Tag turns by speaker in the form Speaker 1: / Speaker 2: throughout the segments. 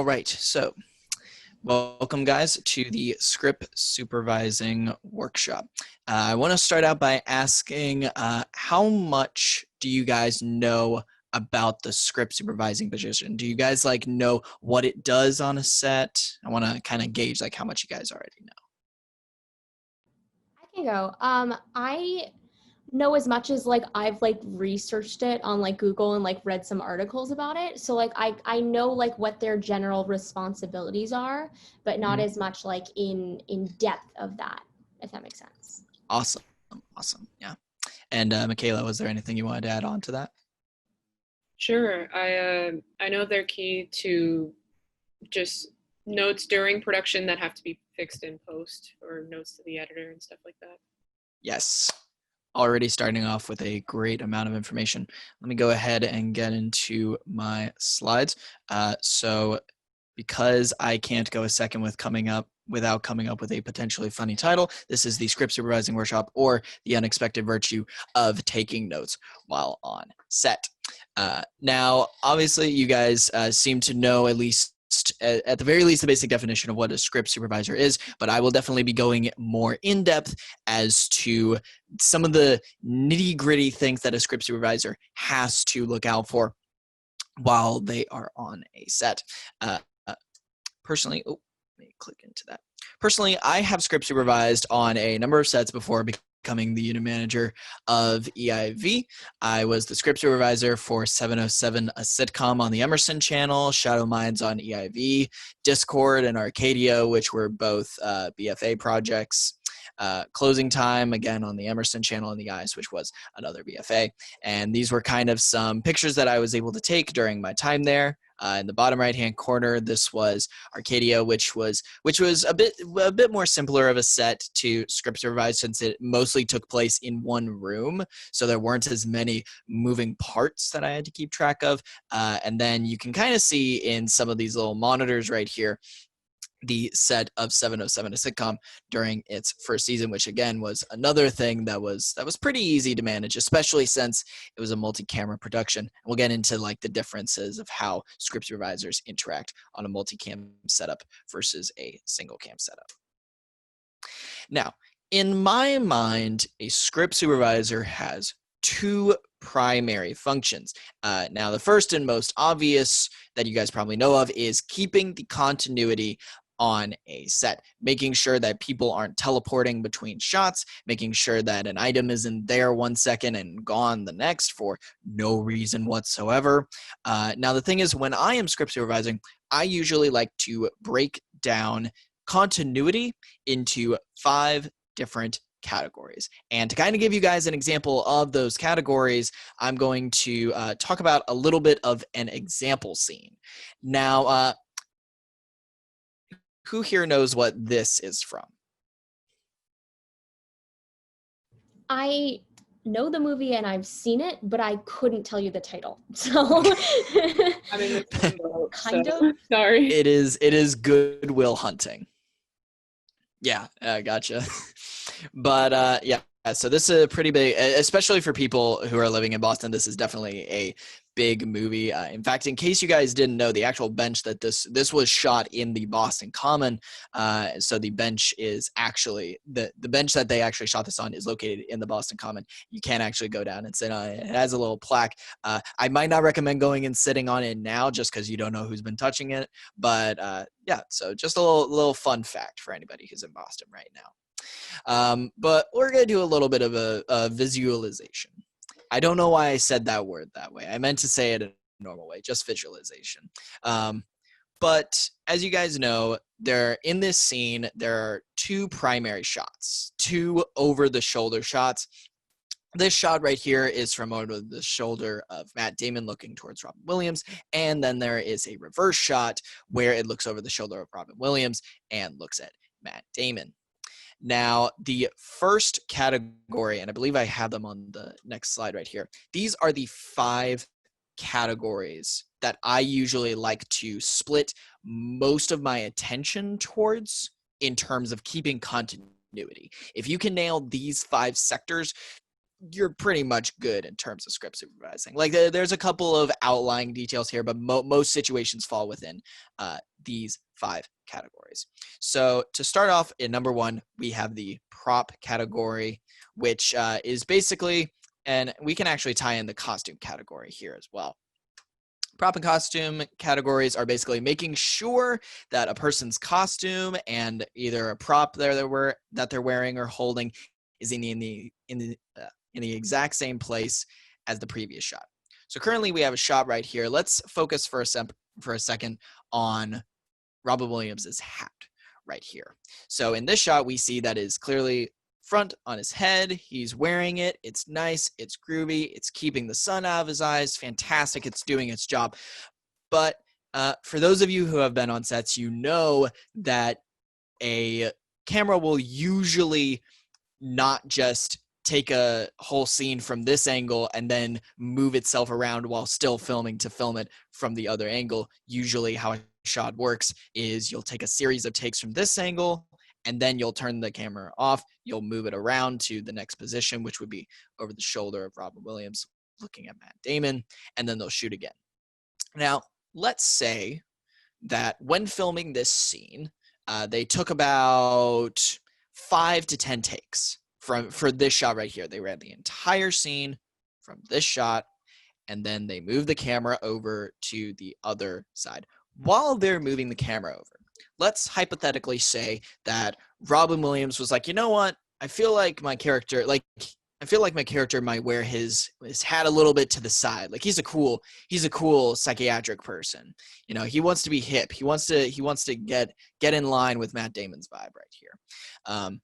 Speaker 1: All right, so welcome guys to the script supervising workshop. I want to start out by asking how much do you guys know about the script supervising position? Do you guys know what it does on a set? I want to kind of gauge how much you guys already know.
Speaker 2: I can go. I know as much as I've researched it on Google and read some articles about it. So I know what their general responsibilities are, but not as much in depth of that, if that makes sense.
Speaker 1: Awesome. Awesome. Yeah. And Michaela, was there anything you wanted to add on to that?
Speaker 3: Sure. I know they're key to just notes during production that have to be fixed in post, or notes to the editor and stuff like that.
Speaker 1: Yes. Already starting off with a great amount of information. Let me go ahead and get into my slides. So because I can't go a second without coming up with a potentially funny title, this is the script supervising workshop, or the unexpected virtue of taking notes while on set. Now, obviously, you guys seem to know at the very least the basic definition of what a script supervisor is, but I will definitely be going more in depth as to some of the nitty-gritty things that a script supervisor has to look out for while they are on a set. Personally, let me click into that. Personally, I have script supervised on a number of sets before becoming the unit manager of EIV. I was the script supervisor for 707, a sitcom on the Emerson channel, Shadow Minds on EIV, Discord, and Arcadia, which were both BFA projects. Closing Time, again, on the Emerson channel, and The Eyes, which was another BFA. And these were kind of some pictures that I was able to take during my time there. In the bottom right-hand corner, this was Arcadia, which was a bit more simpler of a set to script supervise, since it mostly took place in one room, so there weren't as many moving parts that I had to keep track of. And then you can kind of see in some of these little monitors right here the set of 707, a sitcom, during its first season, which again was another thing that was pretty easy to manage, especially since it was a multi-camera production. We'll get into the differences of how script supervisors interact on a multi-cam setup versus a single cam setup. Now, in my mind, a script supervisor has two primary functions. Now, the first and most obvious that you guys probably know of is keeping the continuity on a set, making sure that people aren't teleporting between shots, making sure that an item isn't there 1 second and gone the next for no reason whatsoever. Now, the thing is, when I am script supervising, I usually like to break down continuity into 5 different categories. And to kind of give you guys an example of those categories, I'm going to talk about a little bit of an example scene. Now, who here knows what this is from?
Speaker 2: I know the movie and I've seen it, but I couldn't tell you the title. So
Speaker 3: I'm in the same boat,
Speaker 2: kind
Speaker 3: so
Speaker 2: of.
Speaker 3: sorry.
Speaker 1: It is Good Will Hunting. Yeah, gotcha. But yeah, so this is a pretty big, especially for people who are living in Boston, this is definitely a big movie. In fact, in case you guys didn't know, the actual bench that this was shot in the Boston Common. So the bench is actually, the bench that they actually shot this on is located in the Boston Common. You can actually go down and sit on it. It has a little plaque. I might not recommend going and sitting on it now just because you don't know who's been touching it. But yeah, so just a little fun fact for anybody who's in Boston right now. But we're going to do a little bit of a visualization. I don't know why I said that word that way. I meant to say it in a normal way, just visualization. But as you guys know, in this scene, there are 2 primary shots, 2 over-the-shoulder shots. This shot right here is from over the shoulder of Matt Damon looking towards Robin Williams, and then there is a reverse shot where it looks over the shoulder of Robin Williams and looks at Matt Damon. Now, the first category, and I believe I have them on the next slide right here. These are the 5 categories that I usually like to split most of my attention towards in terms of keeping continuity. If you can nail these 5 sectors, you're pretty much good in terms of script supervising. Like there's a couple of outlying details here, but most situations fall within these 5 categories. So to start off in number 1, we have the prop category, which is basically, and we can actually tie in the costume category here as well. Prop and costume categories are basically making sure that a person's costume and either a prop that they're wearing or holding is in the exact same place as the previous shot. So currently we have a shot right here. Let's focus for a second on Robin Williams' hat right here. So in this shot, we see that is clearly front on his head. He's wearing it. It's nice. It's groovy. It's keeping the sun out of his eyes. Fantastic. It's doing its job. But for those of you who have been on sets, you know that a camera will usually not just take a whole scene from this angle and then move itself around while still filming to film it from the other angle. Usually how a shot works is you'll take a series of takes from this angle, and then you'll turn the camera off. You'll move it around to the next position, which would be over the shoulder of Robin Williams looking at Matt Damon, and then they'll shoot again. Now, let's say that when filming this scene, they took about 5 to 10 takes for this shot right here. They ran the entire scene from this shot, and then they moved the camera over to the other side. While they're moving the camera over, let's hypothetically say that Robin Williams was like, you know what? I feel like my character might wear his hat a little bit to the side. Like he's a cool psychiatric person. You know, he wants to be hip. He wants to get in line with Matt Damon's vibe right here.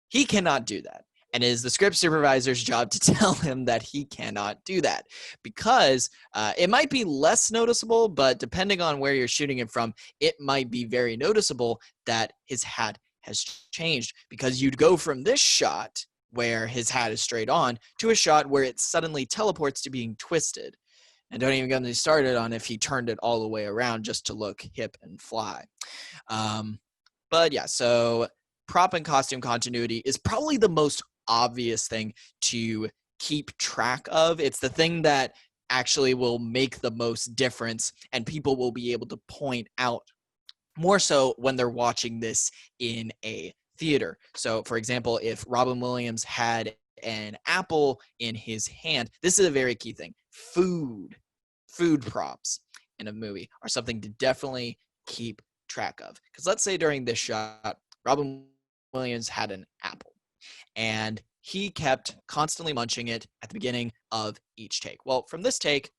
Speaker 1: He cannot do that. And it is the script supervisor's job to tell him that he cannot do that, because it might be less noticeable, but depending on where you're shooting it from, it might be very noticeable that his hat has changed, because you'd go from this shot where his hat is straight on to a shot where it suddenly teleports to being twisted. And don't even get me started on if he turned it all the way around just to look hip and fly. But yeah, so prop and costume continuity is probably the most obvious thing to keep track of. It's the thing that actually will make the most difference, and people will be able to point out more so when they're watching this in a theater. So for example, if Robin Williams had an apple in his hand, this is a very key thing. Food props in a movie are something to definitely keep track of. Because let's say during this shot, Robin Williams had an apple, and he kept constantly munching it at the beginning of each take. Well, from this take,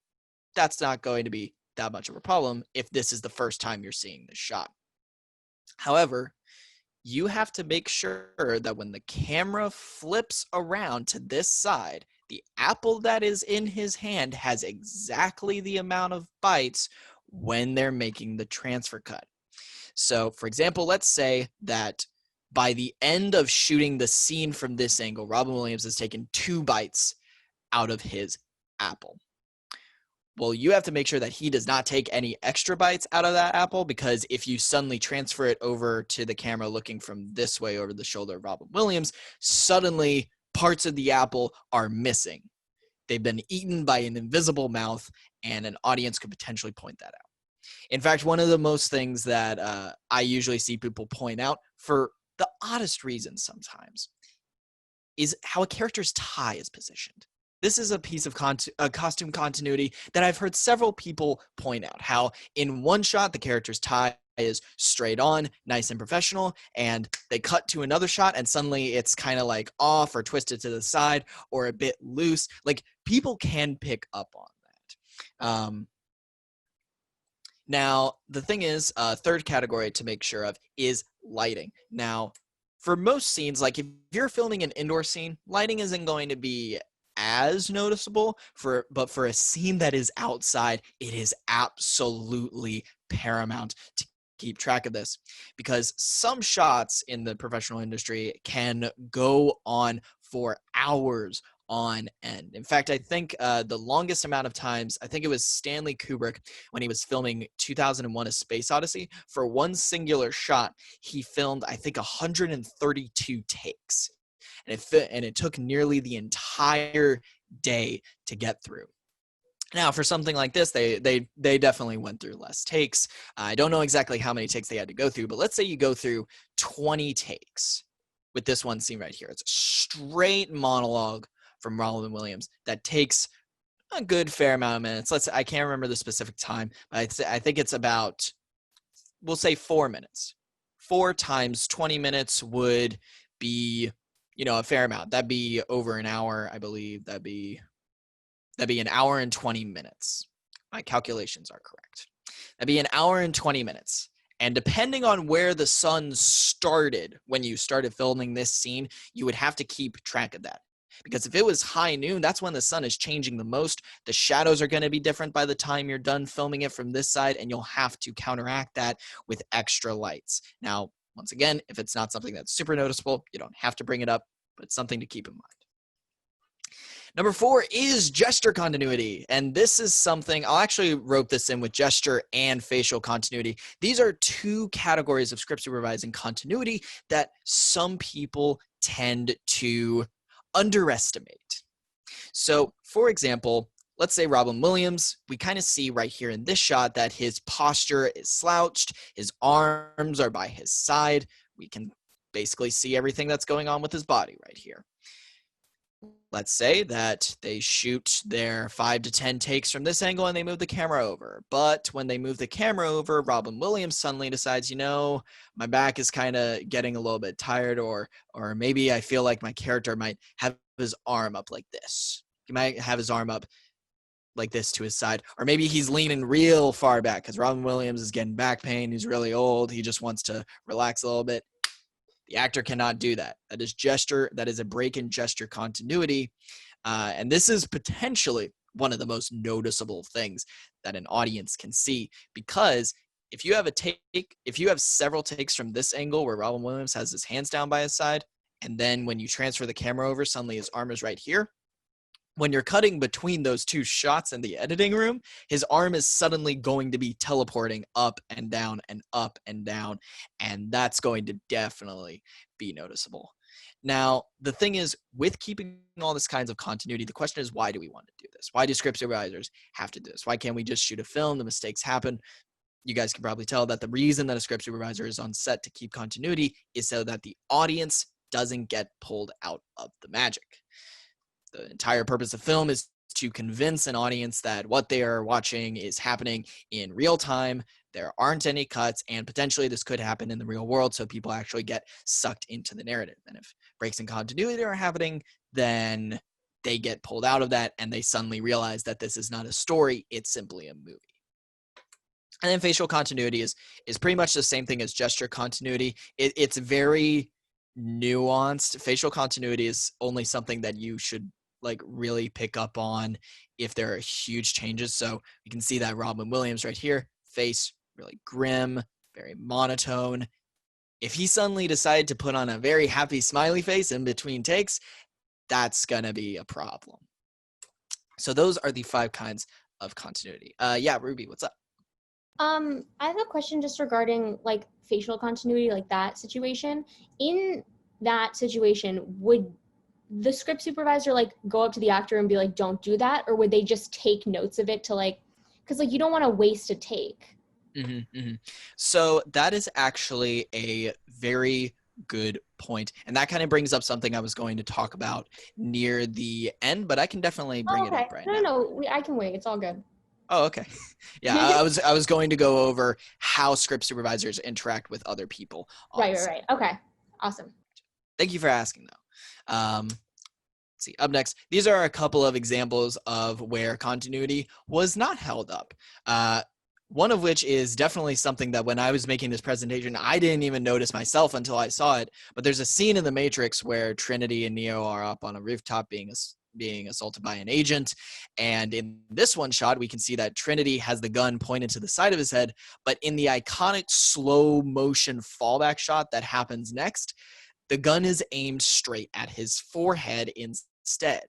Speaker 1: that's not going to be that much of a problem if this is the first time you're seeing this shot. However, you have to make sure that when the camera flips around to this side, the apple that is in his hand has exactly the amount of bites when they're making the transfer cut. So, for example, let's say that by the end of shooting the scene from this angle, Robin Williams has taken 2 bites out of his apple. Well, you have to make sure that he does not take any extra bites out of that apple, because if you suddenly transfer it over to the camera looking from this way over the shoulder of Robin Williams, suddenly parts of the apple are missing. They've been eaten by an invisible mouth, and an audience could potentially point that out. In fact, one of the most things that I usually see people point out for the oddest reasons sometimes is how a character's tie is positioned. This is a piece of costume continuity that I've heard several people point out, how in one shot the character's tie is straight on, nice and professional, and they cut to another shot and suddenly it's kind of like off or twisted to the side or a bit loose. Like, people can pick up on that. Now, the thing is, third category to make sure of is lighting. Now, for most scenes, like if you're filming an indoor scene, lighting isn't going to be as noticeable, but for a scene that is outside, it is absolutely paramount to keep track of this, because some shots in the professional industry can go on for hours on end. In fact, I think the longest amount of times, I think it was Stanley Kubrick when he was filming 2001: A Space Odyssey. For one singular shot, he filmed, I think, 132 takes. and it took nearly the entire day to get through. Now, for something like this, they definitely went through less takes. I don't know exactly how many takes they had to go through, but let's say you go through 20 takes with this one scene right here. It's a straight monologue from Robin Williams that takes a good fair amount of minutes. I can't remember the specific time, but I think it's about, we'll say 4 minutes. 4 times 20 minutes would be, a fair amount. That'd be over an hour, I believe. That'd be an hour and 20 minutes. My calculations are correct. That'd be an hour and 20 minutes. And depending on where the sun started when you started filming this scene, you would have to keep track of that. Because if it was high noon, that's when the sun is changing the most. The shadows are going to be different by the time you're done filming it from this side, and you'll have to counteract that with extra lights. Now, once again, if it's not something that's super noticeable, you don't have to bring it up, but it's something to keep in mind. Number 4 is gesture continuity. And this is something, I'll actually rope this in with gesture and facial continuity. These are 2 categories of script supervising continuity that some people tend to underestimate. So, for example, let's say Robin Williams, we kind of see right here in this shot that his posture is slouched, his arms are by his side. We can basically see everything that's going on with his body right here. Let's say that they shoot their 5 to 10 takes from this angle and they move the camera over. But when they move the camera over, Robin Williams suddenly decides, my back is kind of getting a little bit tired, or maybe I feel like my character might have his arm up like this. He might have his arm up like this to his side, or maybe he's leaning real far back because Robin Williams is getting back pain. He's really old. He just wants to relax a little bit. The actor cannot do that. That is gesture. That is a break in gesture continuity. And this is potentially one of the most noticeable things that an audience can see, because if you have several takes from this angle where Robin Williams has his hands down by his side, and then when you transfer the camera over, suddenly his arm is right here. When you're cutting between those 2 shots in the editing room, his arm is suddenly going to be teleporting up and down and up and down, and that's going to definitely be noticeable. Now, the thing is, with keeping all this kinds of continuity, the question is, why do we want to do this? Why do script supervisors have to do this? Why can't we just shoot a film? The mistakes happen. You guys can probably tell that the reason that a script supervisor is on set to keep continuity is so that the audience doesn't get pulled out of the magic. The entire purpose of film is to convince an audience that what they are watching is happening in real time. There aren't any cuts, and potentially this could happen in the real world, so people actually get sucked into the narrative. And if breaks in continuity are happening, then they get pulled out of that, and they suddenly realize that this is not a story, it's simply a movie. And then facial continuity is pretty much the same thing as gesture continuity. It's very nuanced. Facial continuity is only something that you should really pick up on if there are huge changes. So you can see that Robin Williams right here, face really grim, very monotone. If he suddenly decided to put on a very happy smiley face in between takes, that's gonna be a problem. So those are the 5 kinds of continuity. Yeah, Ruby, what's up?
Speaker 2: I have a question just regarding facial continuity, that situation. In that situation, would the script supervisor go up to the actor and be like, don't do that? Or would they just take notes of it to because you don't want to waste a take.
Speaker 1: So that is actually a very good point. And that kind of brings up something I was going to talk about near the end, but I can definitely bring it up right now.
Speaker 2: No, I can wait. It's all good.
Speaker 1: Oh, okay. Yeah, I was going to go over how script supervisors interact with other people.
Speaker 2: Right. Okay, awesome.
Speaker 1: Thank you for asking, though. Let's see, up next, these are a couple of examples of where continuity was not held up. One of which is definitely something that when I was making this presentation, I didn't even notice myself until I saw it. But there's a scene in The Matrix where Trinity and Neo are up on a rooftop being assaulted by an agent. And in this one shot, we can see that Trinity has the gun pointed to the side of his head. But in the iconic slow motion fallback shot that happens next, the gun is aimed straight at his forehead instead.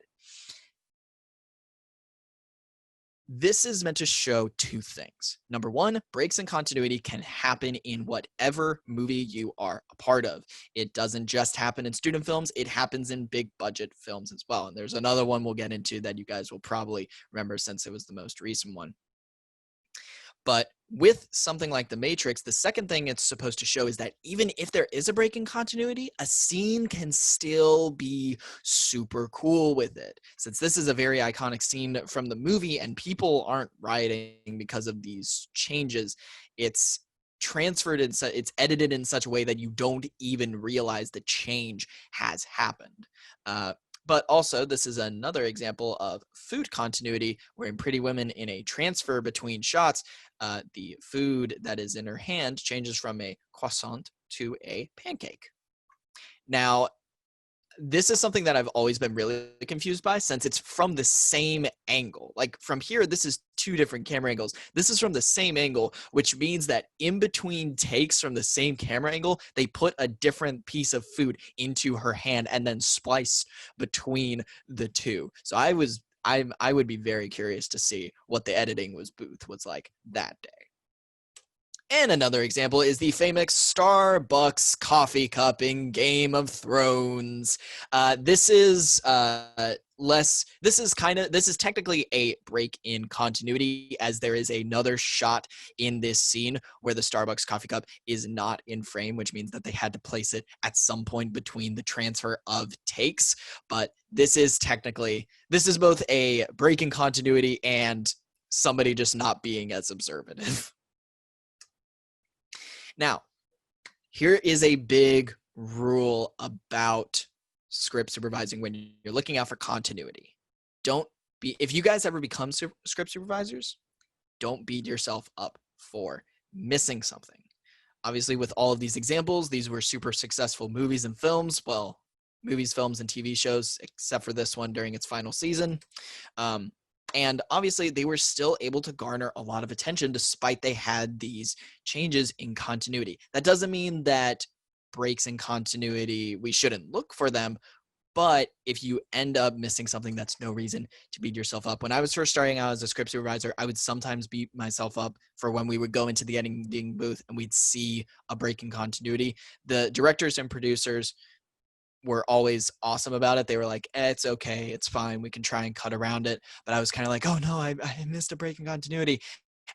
Speaker 1: This is meant to show two things. Number one, breaks in continuity can happen in whatever movie you are a part of. It doesn't just happen in student films, it happens in big budget films as well. And there's another one we'll get into that you guys will probably remember since it was the most recent one. But with something like The Matrix, the second thing it's supposed to show is that even if there is a break in continuity, a scene can still be super cool with it. Since this is a very iconic scene from the movie and people aren't rioting because of these changes, it's it's edited in such a way that you don't even realize the change has happened. But also, this is another example of food continuity, where in Pretty Women, in a transfer between shots, the food that is in her hand changes from a croissant to a pancake. Now, this is something that I've always been really confused by, since it's from the same angle. Like from here, this is two different camera angles. This is from the same angle, which means that in between takes from the same camera angle, they put a different piece of food into her hand and then spliced between the two. So I would be very curious to see what the editing booth was like that day. And another example is the famous Starbucks coffee cup in Game of Thrones. This is technically a break in continuity, as there is another shot in this scene where the Starbucks coffee cup is not in frame, which means that they had to place it at some point between the transfer of takes. But this is both a break in continuity and somebody just not being as observative. Now, here is a big rule about script supervising when you're looking out for continuity. If you guys ever become script supervisors, don't beat yourself up for missing something. Obviously, with all of these examples, these were super successful movies and films. Well, movies, films, and TV shows, except for this one during its final season. And obviously, they were still able to garner a lot of attention despite they had these changes in continuity. That doesn't mean that breaks in continuity, we shouldn't look for them. But if you end up missing something, that's no reason to beat yourself up. When I was first starting out as a script supervisor, I would sometimes beat myself up for when we would go into the editing booth and we'd see a break in continuity. The directors and producers were always awesome about it. They were like, it's okay, it's fine, we can try and cut around it. But I was kind of like, oh no, I missed a break in continuity.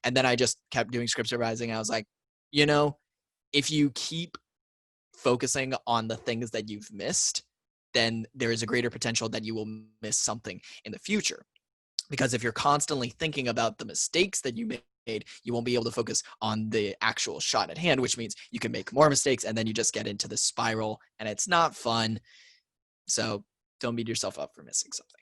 Speaker 1: And then I just kept doing script supervising. I was like, if you keep focusing on the things that you've missed, then there is a greater potential that you will miss something in the future. Because if you're constantly thinking about the mistakes that you made, you won't be able to focus on the actual shot at hand, which means you can make more mistakes and then you just get into the spiral and it's not fun. So don't beat yourself up for missing something.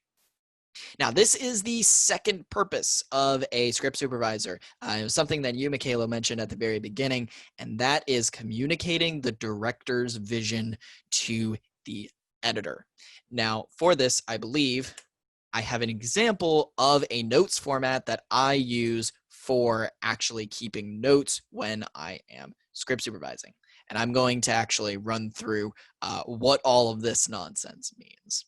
Speaker 1: Now, this is the second purpose of a script supervisor. It was something that you, Michaela, mentioned at the very beginning, and that is communicating the director's vision to the editor. Now, for this, I believe I have an example of a notes format that I use for actually keeping notes when I am script supervising. And I'm going to actually run through what all of this nonsense means.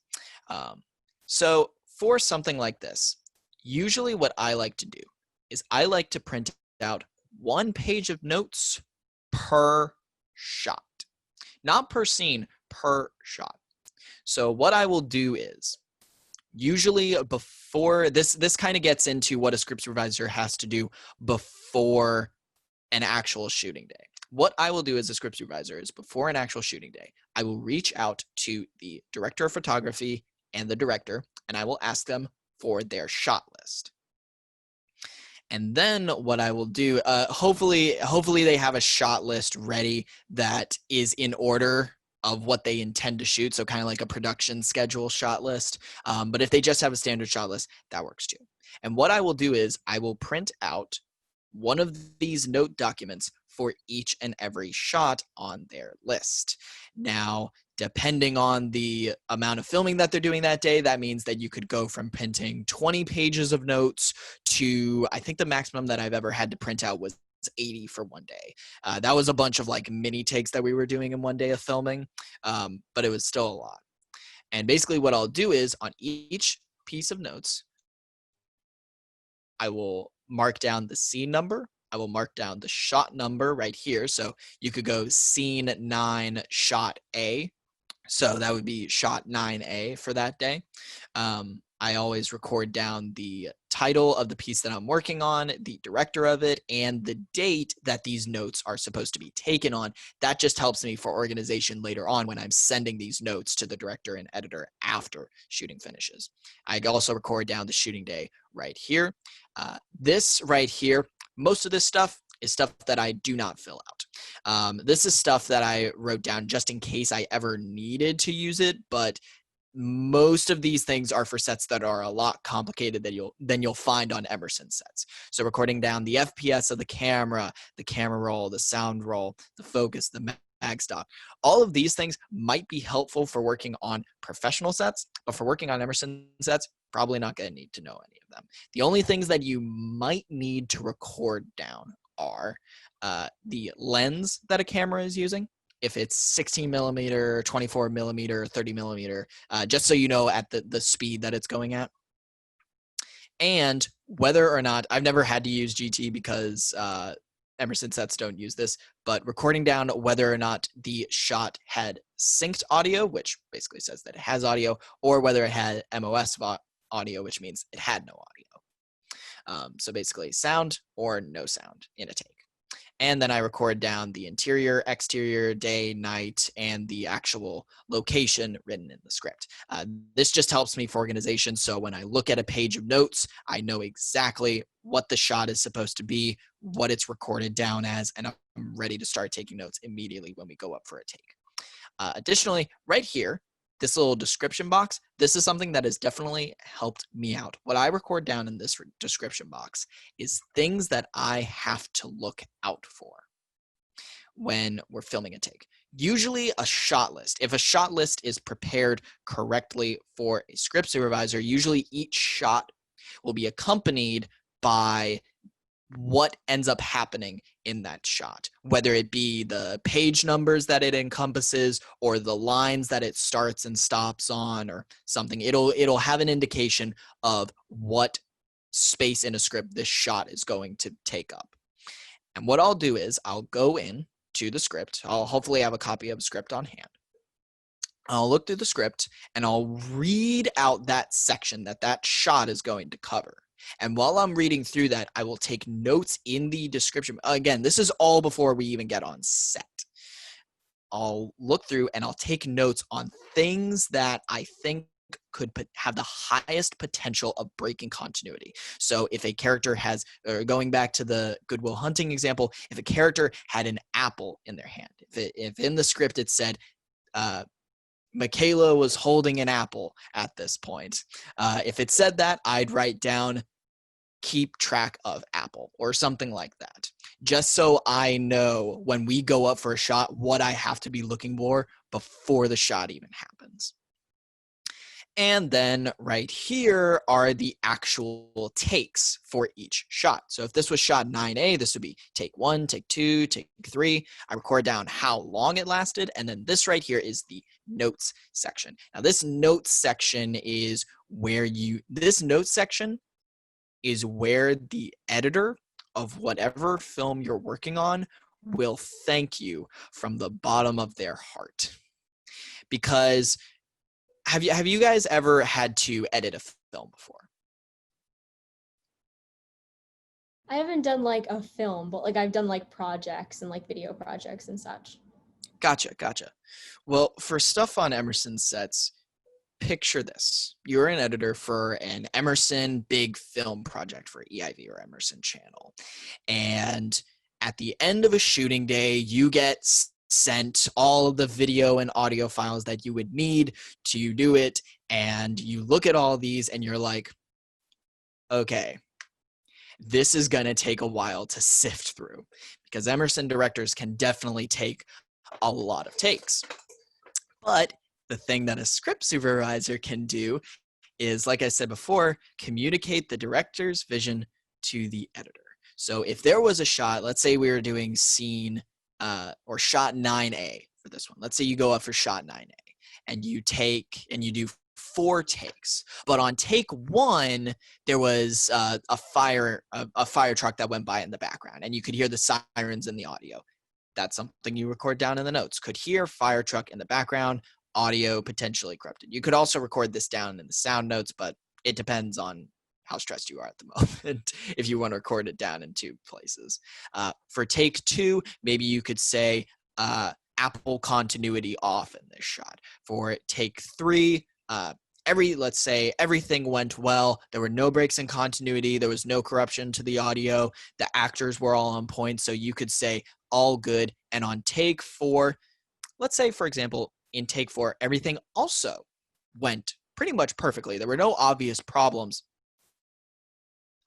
Speaker 1: So for something like this, usually what I like to do is I like to print out 1 page of notes per shot. Not per scene, per shot. So what I will do is, usually before this kind of gets into what a script supervisor has to do before an actual shooting day. What I will do as a script supervisor is, before an actual shooting day, I will reach out to the director of photography and the director, and I will ask them for their shot list. And then what I will do, hopefully they have a shot list ready that is in order of what they intend to shoot, so kind of like a production schedule shot list. But if they just have a standard shot list, that works too. And what I will do is I will print out one of these note documents for each and every shot on their list. Now, depending on the amount of filming that they're doing that day, that means that you could go from printing 20 pages of notes to, I think the maximum that I've ever had to print out was 80 for one day. That was a bunch of like mini takes that we were doing in one day of filming, but it was still a lot. And basically what I'll do is, on each piece of notes, I will mark down the scene number. I will mark down the shot number right here. So you could go scene 9, shot A. So that would be shot 9A for that day. I always record down the title of the piece that I'm working on, the director of it, and the date that these notes are supposed to be taken on. That just helps me for organization later on when I'm sending these notes to the director and editor after shooting finishes. I also record down the shooting day right here. This right here, most of this stuff is stuff that I do not fill out. This is stuff that I wrote down just in case I ever needed to use it, but most of these things are for sets that are a lot complicated than you'll find on Emerson sets. So recording down the FPS of the camera roll, the sound roll, the focus, the mag stop. All of these things might be helpful for working on professional sets, but for working on Emerson sets, probably not going to need to know any of them. The only things that you might need to record down are the lens that a camera is using, if it's 16 millimeter, 24 millimeter, 30 millimeter, just so you know at the speed that it's going at. And whether or not, I've never had to use GT because Emerson sets don't use this, but recording down whether or not the shot had synced audio, which basically says that it has audio, or whether it had MOS audio, which means it had no audio. So basically sound or no sound in a take. And then I record down the interior, exterior, day, night, and the actual location written in the script. This just helps me for organization. So when I look at a page of notes, I know exactly what the shot is supposed to be, what it's recorded down as, and I'm ready to start taking notes immediately when we go up for a take. Additionally, right here, this little description box, this is something that has definitely helped me out. What I record down in this description box is things that I have to look out for when we're filming a take. Usually a shot list. If a shot list is prepared correctly for a script supervisor, usually each shot will be accompanied by what ends up happening in that shot, whether it be the page numbers that it encompasses or the lines that it starts and stops on or something. It'll have an indication of what space in a script this shot is going to take up. And what I'll do is I'll go in to the script. I'll hopefully have a copy of the script on hand. I'll look through the script and I'll read out that section that shot is going to cover. And while I'm reading through that, I will take notes in the description. Again, this is all before we even get on set. I'll look through and I'll take notes on things that I think could have the highest potential of breaking continuity. So if a character has, or going back to the Good Will Hunting example, if a character had an apple in their hand, if in the script it said, Michaela was holding an apple at this point. If it said that, I'd write down keep track of apple or something like that, just so I know when we go up for a shot what I have to be looking for before the shot even happens. And then right here are the actual takes for each shot. So if this was shot 9A, this would be take 1, take 2, take 3. I record down how long it lasted. And then this right here is the notes section. Now this notes section is where the editor of whatever film you're working on will thank you from the bottom of their heart. Because have you guys ever had to edit a film before?
Speaker 2: I haven't done like a film, but like I've done like projects and like video projects and such.
Speaker 1: Gotcha. Well, for stuff on Emerson sets, picture this. You're an editor for an Emerson big film project for EIV or Emerson channel. And at the end of a shooting day, you get sent all of the video and audio files that you would need to do it. And you look at all these and you're like, okay, this is going to take a while to sift through, because Emerson directors can definitely take a lot of takes. But the thing that a script supervisor can do is, like I said before, communicate the director's vision to the editor. So if there was a shot, let's say we were doing scene or shot 9A for this one. Let's say you go up for shot 9A and you do 4 takes, but on take 1 there was a fire truck that went by in the background, and you could hear the sirens in the audio. That's something you record down in the notes. Could hear fire truck in the background, audio potentially corrupted. You could also record this down in the sound notes, but it depends on how stressed you are at the moment if you want to record it down in 2 places. For take 2, maybe you could say Apple continuity off in this shot. For take 3, let's say everything went well. There were no breaks in continuity. There was no corruption to the audio. The actors were all on point. So you could say all good. And on take 4, let's say, for example, in take 4, everything also went pretty much perfectly. There were no obvious problems.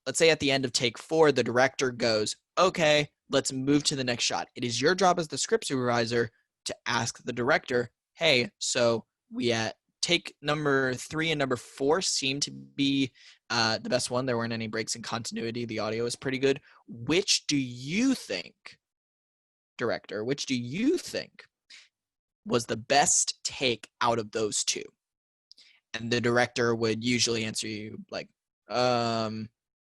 Speaker 1: Let's say at the end of take 4, the director goes, okay, let's move to the next shot. It is your job as the script supervisor to ask the director, hey, so we at take number 3 and number 4 seem to be the best one. There weren't any breaks in continuity. The audio is pretty good. Which do you think, director, which do you think was the best take out of those 2? And the director would usually answer you like,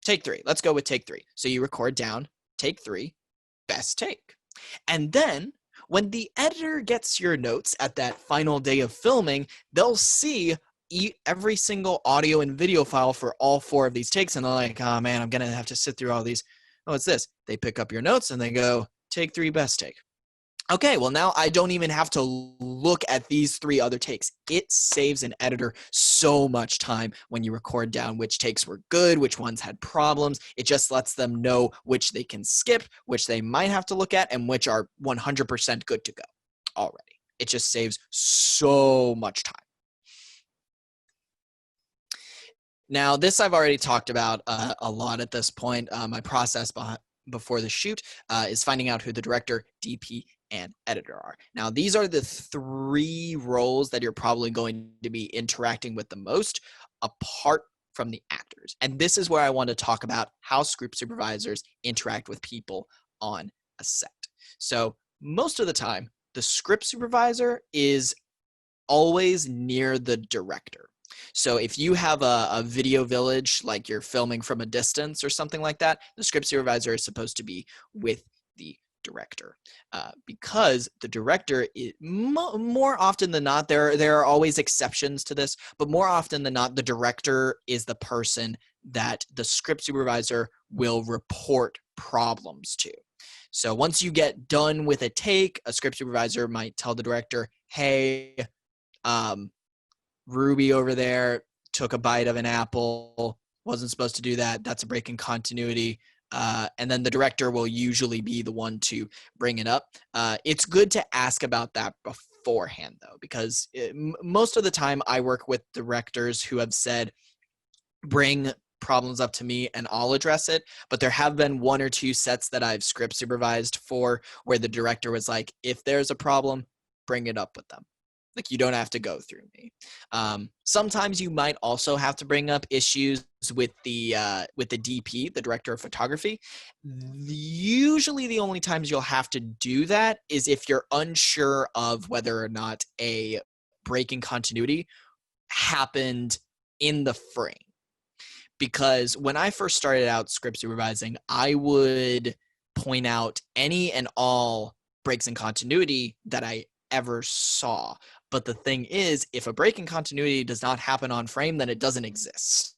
Speaker 1: take 3. Let's go with take 3. So you record down take 3, best take. And then when the editor gets your notes at that final day of filming, they'll see every single audio and video file for all 4 of these takes. And they're like, oh man, I'm going to have to sit through all these. Oh, what's this? They pick up your notes and they go, take 3, best take. Okay, well now I don't even have to look at these 3 other takes. It saves an editor so much time when you record down which takes were good, which ones had problems. It just lets them know which they can skip, which they might have to look at, and which are 100% good to go already. It just saves so much time. Now, this I've already talked about a lot at this point. My process before the shoot is finding out who the director, DP, and editor are. Now, these are the 3 roles that you're probably going to be interacting with the most, apart from the actors. And this is where I want to talk about how script supervisors interact with people on a set. So most of the time, the script supervisor is always near the director. So if you have a video village, like you're filming from a distance or something like that, the script supervisor is supposed to be with the director, because the director is more often than not, there are always exceptions to this, but more often than not, the director is the person that the script supervisor will report problems to. So once you get done with a take, a script supervisor might tell the director, hey, Ruby over there took a bite of an apple, wasn't supposed to do that. That's a break in continuity. And then the director will usually be the one to bring it up. It's good to ask about that beforehand, though, because most of the time I work with directors who have said, bring problems up to me and I'll address it. But there have been 1 or 2 sets that I've script supervised for where the director was like, if there's a problem, bring it up with them. Like, you don't have to go through me. Sometimes you might also have to bring up issues with the DP, the director of photography. Usually the only times you'll have to do that is if you're unsure of whether or not a break in continuity happened in the frame. Because when I first started out script supervising, I would point out any and all breaks in continuity that I ever saw. But the thing is, if a break in continuity does not happen on frame, then it doesn't exist.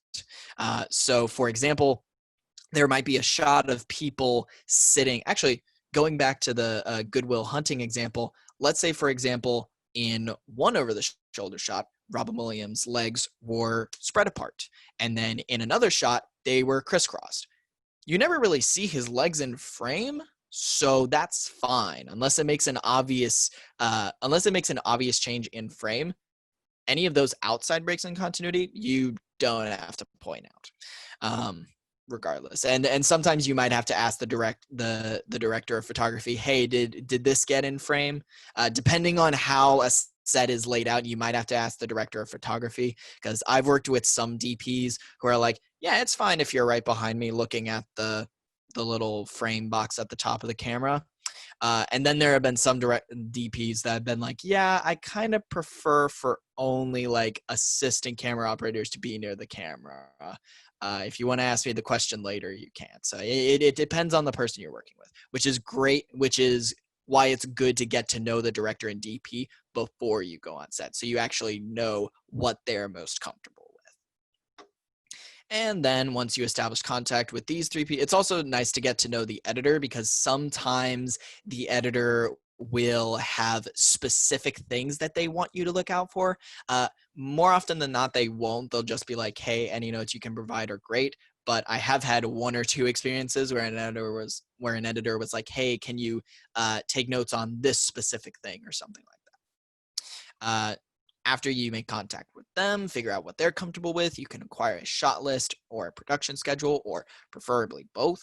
Speaker 1: So, for example, there might be a shot of people sitting. Actually, going back to the Good Will Hunting example, let's say, for example, in one over-the-shoulder shot, Robin Williams' legs were spread apart. And then in another shot, they were crisscrossed. You never really see his legs in frame, so that's fine unless it makes an obvious change in frame. Any of those outside breaks in continuity, you don't have to point out, regardless. And sometimes you might have to ask the director of photography, hey, did this get in frame? Depending on how a set is laid out, you might have to ask the director of photography, because I've worked with some DPs who are like, yeah, it's fine if you're right behind me looking at the little frame box at the top of the camera. And then there have been some direct DPs that have been like, yeah, I kind of prefer for only like assistant camera operators to be near the camera. If you want to ask me the question later, you can't. So it depends on the person you're working with, which is great, which is why it's good to get to know the director and DP before you go on set. So you actually know what they're most comfortable with. And then once you establish contact with these three people, it's also nice to get to know the editor, because sometimes the editor will have specific things that they want you to look out for. More often than not, they won't. They'll just be like, hey, any notes you can provide are great. But I have had 1 or 2 experiences where an editor was like, hey, can you take notes on this specific thing or something like that. After you make contact with them, figure out what they're comfortable with, you can acquire a shot list or a production schedule, or preferably both.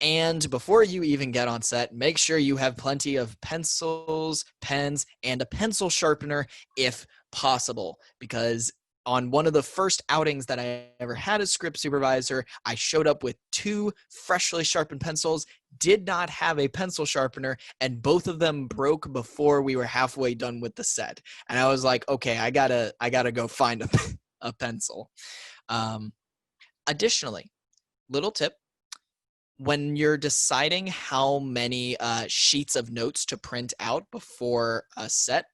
Speaker 1: And before you even get on set, make sure you have plenty of pencils, pens, and a pencil sharpener if possible, because on one of the first outings that I ever had as script supervisor, I showed up with 2 freshly sharpened pencils, did not have a pencil sharpener, and both of them broke before we were halfway done with the set. And I was like, okay, I gotta go find a pencil. Additionally, little tip, when you're deciding how many sheets of notes to print out before a set,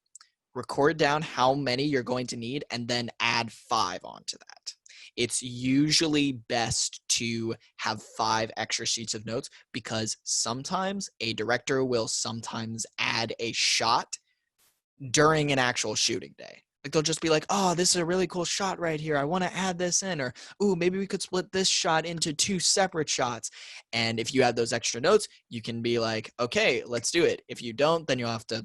Speaker 1: record down how many you're going to need and then add 5 onto that. It's usually best to have 5 extra sheets of notes, because sometimes a director will sometimes add a shot during an actual shooting day. Like they'll just be like, oh, this is a really cool shot right here, I want to add this in. Or, ooh, maybe we could split this shot into 2 separate shots. And if you add those extra notes, you can be like, okay, let's do it. If you don't, then you'll have to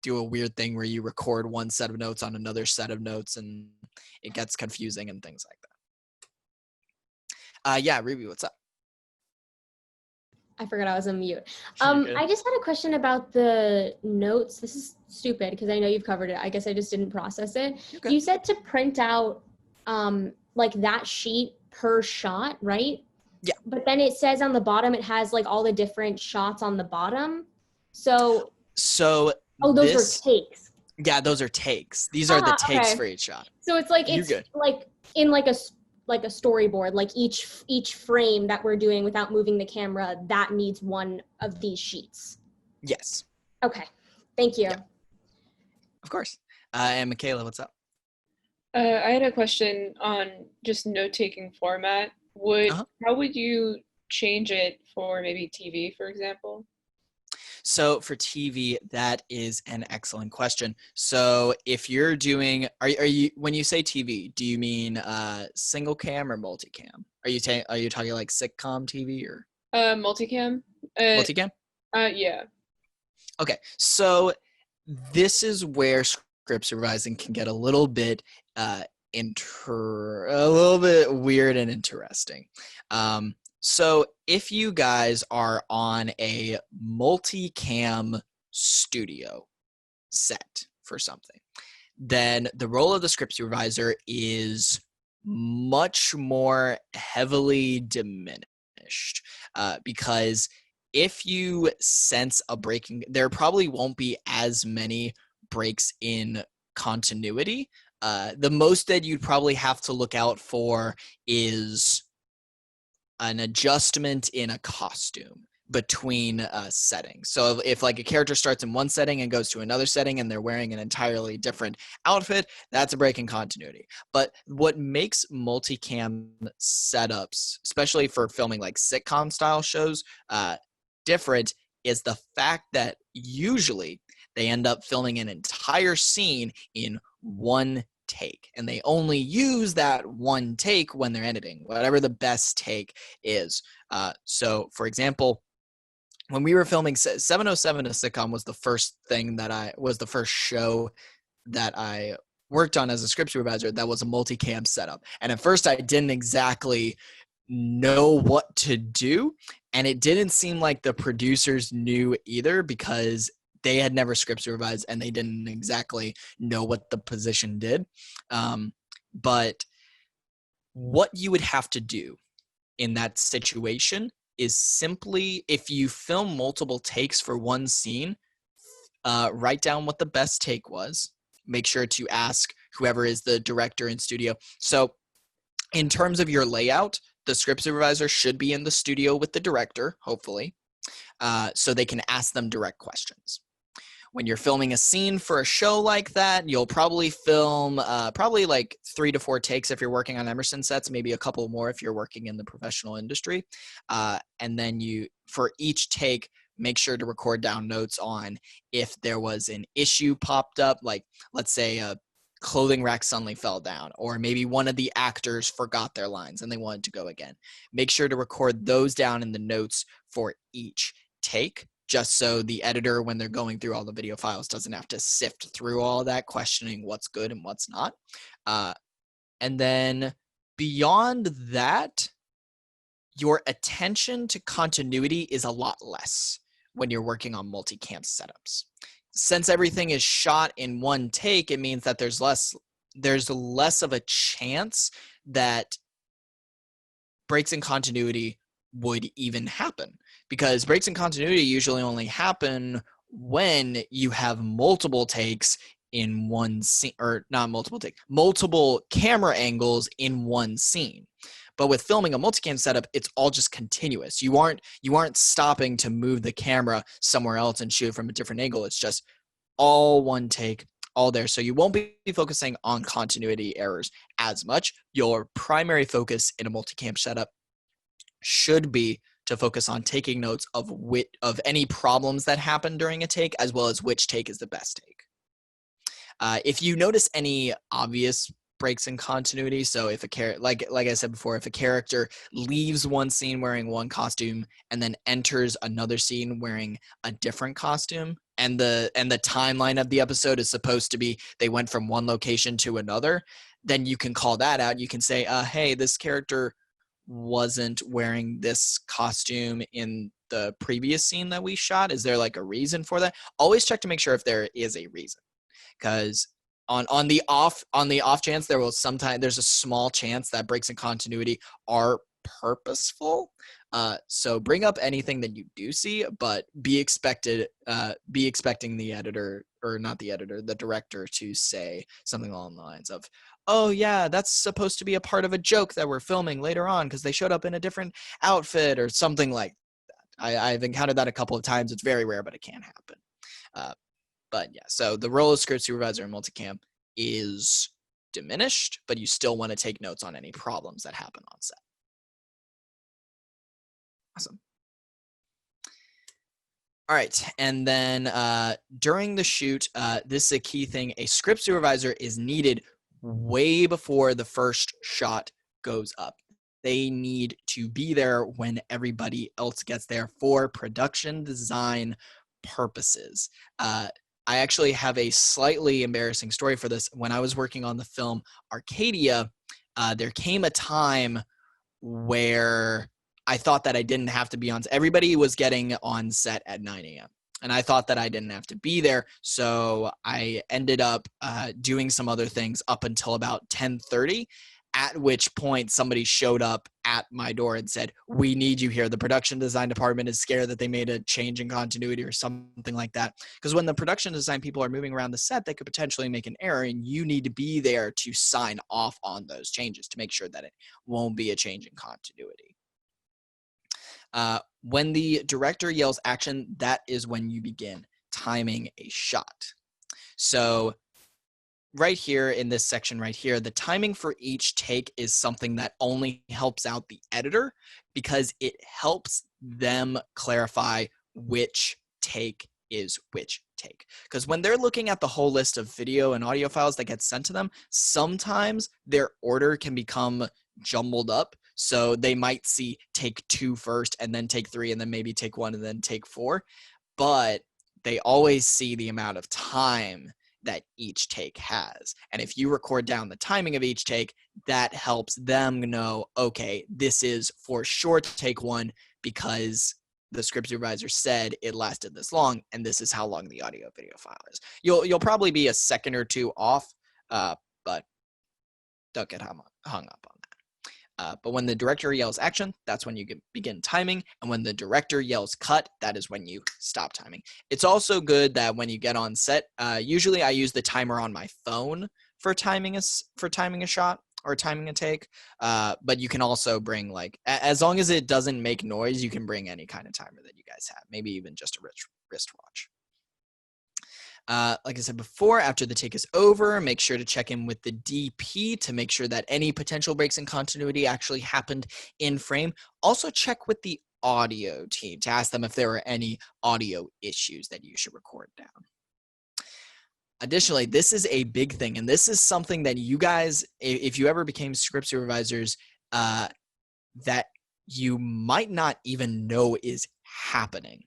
Speaker 1: do a weird thing where you record one set of notes on another set of notes, and it gets confusing and things like that. Yeah, Ruby, what's up?
Speaker 2: I forgot I was on mute.
Speaker 1: You're good.
Speaker 2: I just had a question about the notes. This is stupid because I know you've covered it. I guess I just didn't process it.
Speaker 1: Okay.
Speaker 2: You said to print out like that sheet per shot, right?
Speaker 1: Yeah.
Speaker 2: But then it says on the bottom, it has like all the different shots on the bottom. So those are takes.
Speaker 1: Yeah, those are takes. These are the takes
Speaker 2: okay.
Speaker 1: for each shot.
Speaker 2: So it's like it's
Speaker 1: good.
Speaker 2: like in like a storyboard, like each frame that we're doing without moving the camera, that needs one of these sheets.
Speaker 1: Yes.
Speaker 2: Okay. Thank you.
Speaker 1: Yeah. Of course. And Michaela, what's up?
Speaker 3: I had a question on just note-taking format. How would you change it for maybe TV, for example?
Speaker 1: So for TV, that is an excellent question. So if you're doing, are you when you say TV, do you mean single cam or multicam? Are you talking like sitcom TV or
Speaker 3: Multicam.
Speaker 1: multicam?
Speaker 3: Yeah.
Speaker 1: Okay, so this is where script supervising can get a little bit weird and interesting. So if you guys are on a multicam studio set for something, then the role of the script supervisor is much more heavily diminished, because if you sense a breaking, there probably won't be as many breaks in continuity. The most that you'd probably have to look out for is an adjustment in a costume between settings. So if like a character starts in one setting and goes to another setting and they're wearing an entirely different outfit, that's a break in continuity. But what makes multicam setups, especially for filming like sitcom style shows, different is the fact that usually they end up filming an entire scene in one take, and they only use that one take when they're editing, whatever the best take is. So for example, when we were filming 707, a sitcom was the first show that I worked on as a script supervisor that was a multicam setup. And at first I didn't exactly know what to do, and it didn't seem like the producers knew either, because they had never script supervised and they didn't exactly know what the position did. But what you would have to do in that situation is simply, if you film multiple takes for one scene, write down what the best take was. Make sure to ask whoever is the director in studio. So in terms of your layout, the script supervisor should be in the studio with the director, hopefully, so they can ask them direct questions. When you're filming a scene for a show like that, you'll probably film probably like 3 to 4 takes if you're working on Emerson sets, maybe a couple more if you're working in the professional industry. And then for each take, make sure to record down notes on if there was an issue popped up, like let's say a clothing rack suddenly fell down, or maybe one of the actors forgot their lines and they wanted to go again. Make sure to record those down in the notes for each take, just so the editor, when they're going through all the video files, doesn't have to sift through all that, questioning what's good and what's not. And then beyond that, your attention to continuity is a lot less when you're working on multicam setups. Since everything is shot in one take, it means that there's less of a chance that breaks in continuity would even happen, because breaks in continuity usually only happen when you have multiple takes in one scene, or not multiple takes, multiple camera angles in one scene. But with filming a multicam setup, it's all just continuous. You aren't stopping to move the camera somewhere else and shoot from a different angle. It's just all one take, all there. So you won't be focusing on continuity errors as much. Your primary focus in a multicam setup should be to focus on taking notes of any problems that happen during a take, as well as which take is the best take. If you notice any obvious breaks in continuity, so if like I said before, if a character leaves one scene wearing one costume and then enters another scene wearing a different costume, and the timeline of the episode is supposed to be they went from one location to another, then you can call that out. You can say, hey, this character wasn't wearing this costume in the previous scene that we shot. Is there like a reason for that? Always check to make sure if there is a reason, because on the off chance there's a small chance that breaks in continuity are purposeful. So bring up anything that you do see, but be expecting the editor, or not the editor, the director, to say something along the lines of, oh yeah, that's supposed to be a part of a joke that we're filming later on because they showed up in a different outfit, or something like that. I've encountered that a couple of times. It's very rare, but it can happen. But yeah, so the role of script supervisor in multicam is diminished, but you still want to take notes on any problems that happen on set. Awesome. All right, and then during the shoot, this is a key thing. A script supervisor is needed way before the first shot goes up. They need to be there when everybody else gets there for production design purposes. I actually have a slightly embarrassing story for this. When I was working on the film Arcadia, there came a time where I thought that I didn't have to be on. Everybody was getting on set at 9 a.m. and I thought that I didn't have to be there. So I ended up doing some other things up until about 10:30, at which point somebody showed up at my door and said, we need you here. The production design department is scared that they made a change in continuity or something like that. Because when the production design people are moving around the set, they could potentially make an error, and you need to be there to sign off on those changes to make sure that it won't be a change in continuity. When the director yells action, that is when you begin timing a shot. So right here in this section right here, the timing for each take is something that only helps out the editor, because it helps them clarify which take is which take. Because when they're looking at the whole list of video and audio files that get sent to them, sometimes their order can become jumbled up. So they might see take 2 first, and then take 3, and then maybe take 1, and then take 4. But they always see the amount of time that each take has. And if you record down the timing of each take, that helps them know, okay, this is for sure take 1 because the script supervisor said it lasted this long, and this is how long the audio video file is. You'll probably be a second or two off, but don't get hung up on But when the director yells action, that's when you begin timing. And when the director yells cut, that is when you stop timing. It's also good that when you get on set, usually I use the timer on my phone for timing a shot or timing a take. But you can also bring, like, as long as it doesn't make noise, you can bring any kind of timer that you guys have, maybe even just a wristwatch. Like I said before, after the take is over, make sure to check in with the DP to make sure that any potential breaks in continuity actually happened in frame. Also check with the audio team to ask them if there are any audio issues that you should record down. Additionally, this is a big thing, and this is something that you guys, if you ever became script supervisors, that you might not even know is happening.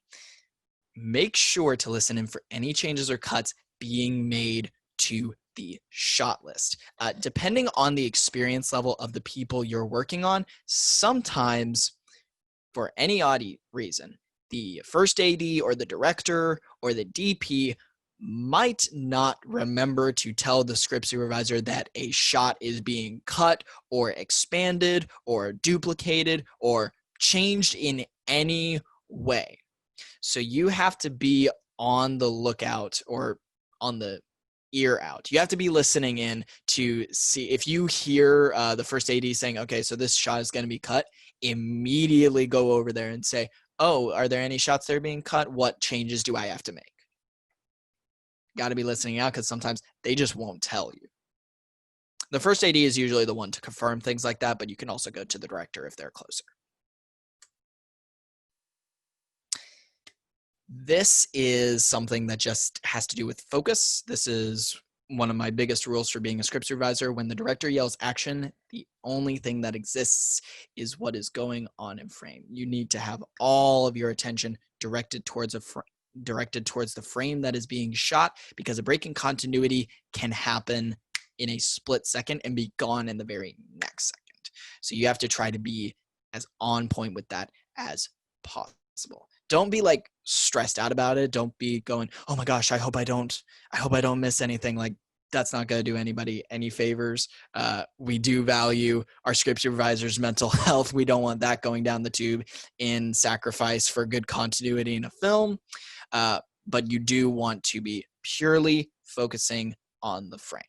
Speaker 1: Make sure to listen in for any changes or cuts being made to the shot list. Depending on the experience level of the people you're working on, sometimes for any odd reason, the first AD or the director or the DP might not remember to tell the script supervisor that a shot is being cut or expanded or duplicated or changed in any way. So you have to be on the lookout or on the ear out. You have to be listening in to see if you hear the first AD saying, okay, so this shot is going to be cut, immediately go over there and say, oh, are there any shots that are being cut? What changes do I have to make? Got to be listening out because sometimes they just won't tell you. The first AD is usually the one to confirm things like that, but you can also go to the director if they're closer. This is something that just has to do with focus. This is one of my biggest rules for being a script supervisor. When the director yells action, the only thing that exists is what is going on in frame. You need to have all of your attention directed towards the frame that is being shot, because a break in continuity can happen in a split second and be gone in the very next second. So you have to try to be as on point with that as possible. Don't be like stressed out about it. Don't be going, oh my gosh, I hope I don't miss anything. Like, that's not going to do anybody any favors. We do value our script supervisors' mental health. We don't want that going down the tube in sacrifice for good continuity in a film. But you do want to be purely focusing on the frame.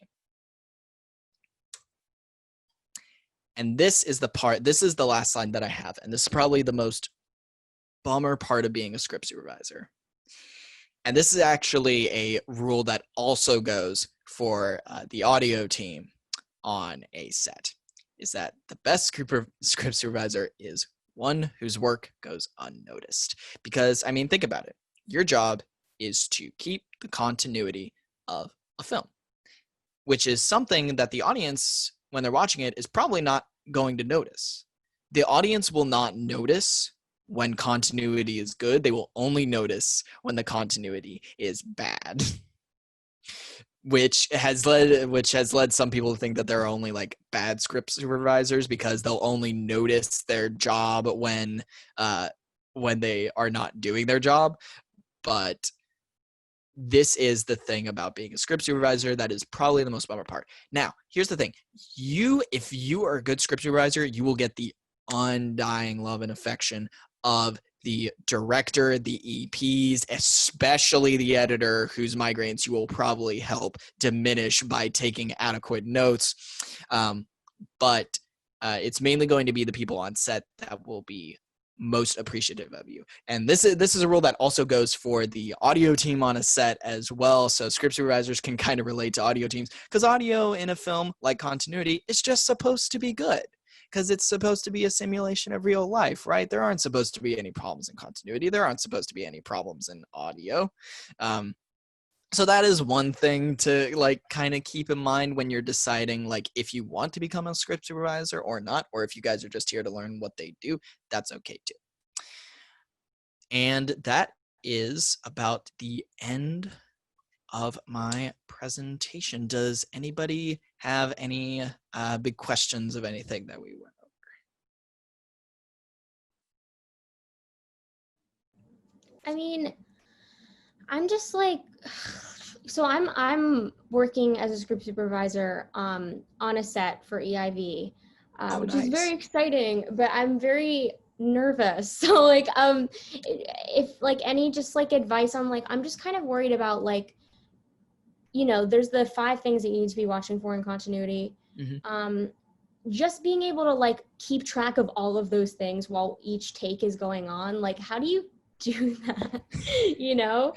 Speaker 1: And this is the last slide that I have. And this is probably the most bummer part of being a script supervisor. And this is actually a rule that also goes for the audio team on a set, is that the best script supervisor is one whose work goes unnoticed. Because, I mean, think about it. Your job is to keep the continuity of a film, which is something that the audience, when they're watching it, is probably not going to notice. The audience will not notice when continuity is good. They will only notice when the continuity is bad. which has led some people to think that there are only like bad script supervisors, because they'll only notice their job when they are not doing their job. But this is the thing about being a script supervisor that is probably the most bummer part. Now, here's the thing. If you are a good script supervisor, you will get the undying love and affection of the director, the EPs, especially the editor, whose migraines you will probably help diminish by taking adequate notes. But it's mainly going to be the people on set that will be most appreciative of you. And this is a rule that also goes for the audio team on a set as well. So script supervisors can kind of relate to audio teams, because audio in a film, like continuity, is just supposed to be good, because it's supposed to be a simulation of real life, right? There aren't supposed to be any problems in continuity. There aren't supposed to be any problems in audio. So that is one thing to like kind of keep in mind when you're deciding like if you want to become a script supervisor or not, or if you guys are just here to learn what they do, that's okay too. And that is about the end of my presentation. Does anybody have any big questions of anything that we went over?
Speaker 2: I mean, I'm just like, so I'm working as a script supervisor on a set for EIV. which is very
Speaker 1: Nice.
Speaker 2: exciting, but I'm very nervous. So like, if like any just like advice on like, I'm just kind of worried about like, there's the 5 things that you need to be watching for in continuity.
Speaker 1: Mhm.
Speaker 2: Just being able to like keep track of all of those things while each take is going on. Like, how do you do that? you know,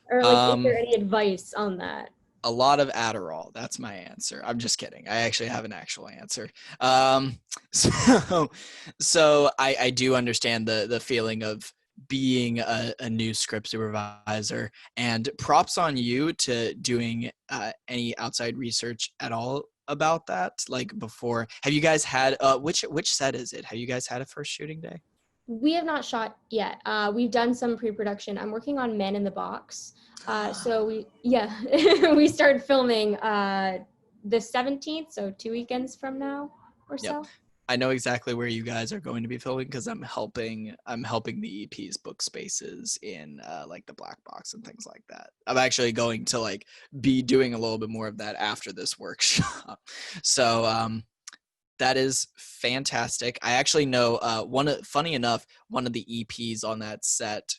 Speaker 2: or like, is there
Speaker 1: Um,
Speaker 2: any advice on that?
Speaker 1: a lot of Adderall. That's my answer. I'm just kidding. I actually have an actual answer. Um, so, so I do understand the feeling of being a new script supervisor, and props on you to doing any outside research at all about that. Like before, have you guys had which set is it? Have you guys had a first shooting day?
Speaker 2: We have not shot yet. We've done some pre-production. I'm working on Men in the Box. So we started filming the 17th, so 2 weekends from now or
Speaker 1: Yep.
Speaker 2: so.
Speaker 1: I know exactly where you guys are going to be filming because I'm helping the EPs book spaces in like the black box and things like that. I'm actually going to like be doing a little bit more of that after this workshop. So that is fantastic. I actually know funny enough, one of the EPs on that set,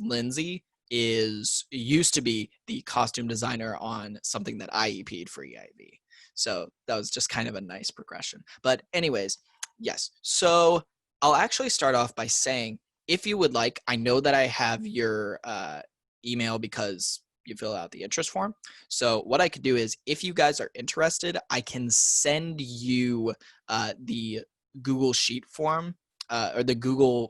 Speaker 1: Lindsay, used to be the costume designer on something that I EP'd for EIV. So that was just kind of a nice progression. But anyways, yes. So I'll actually start off by saying, if you would like, I know that I have your email because you fill out the interest form. So what I could do is, if you guys are interested, I can send you the Google Sheet form or the Google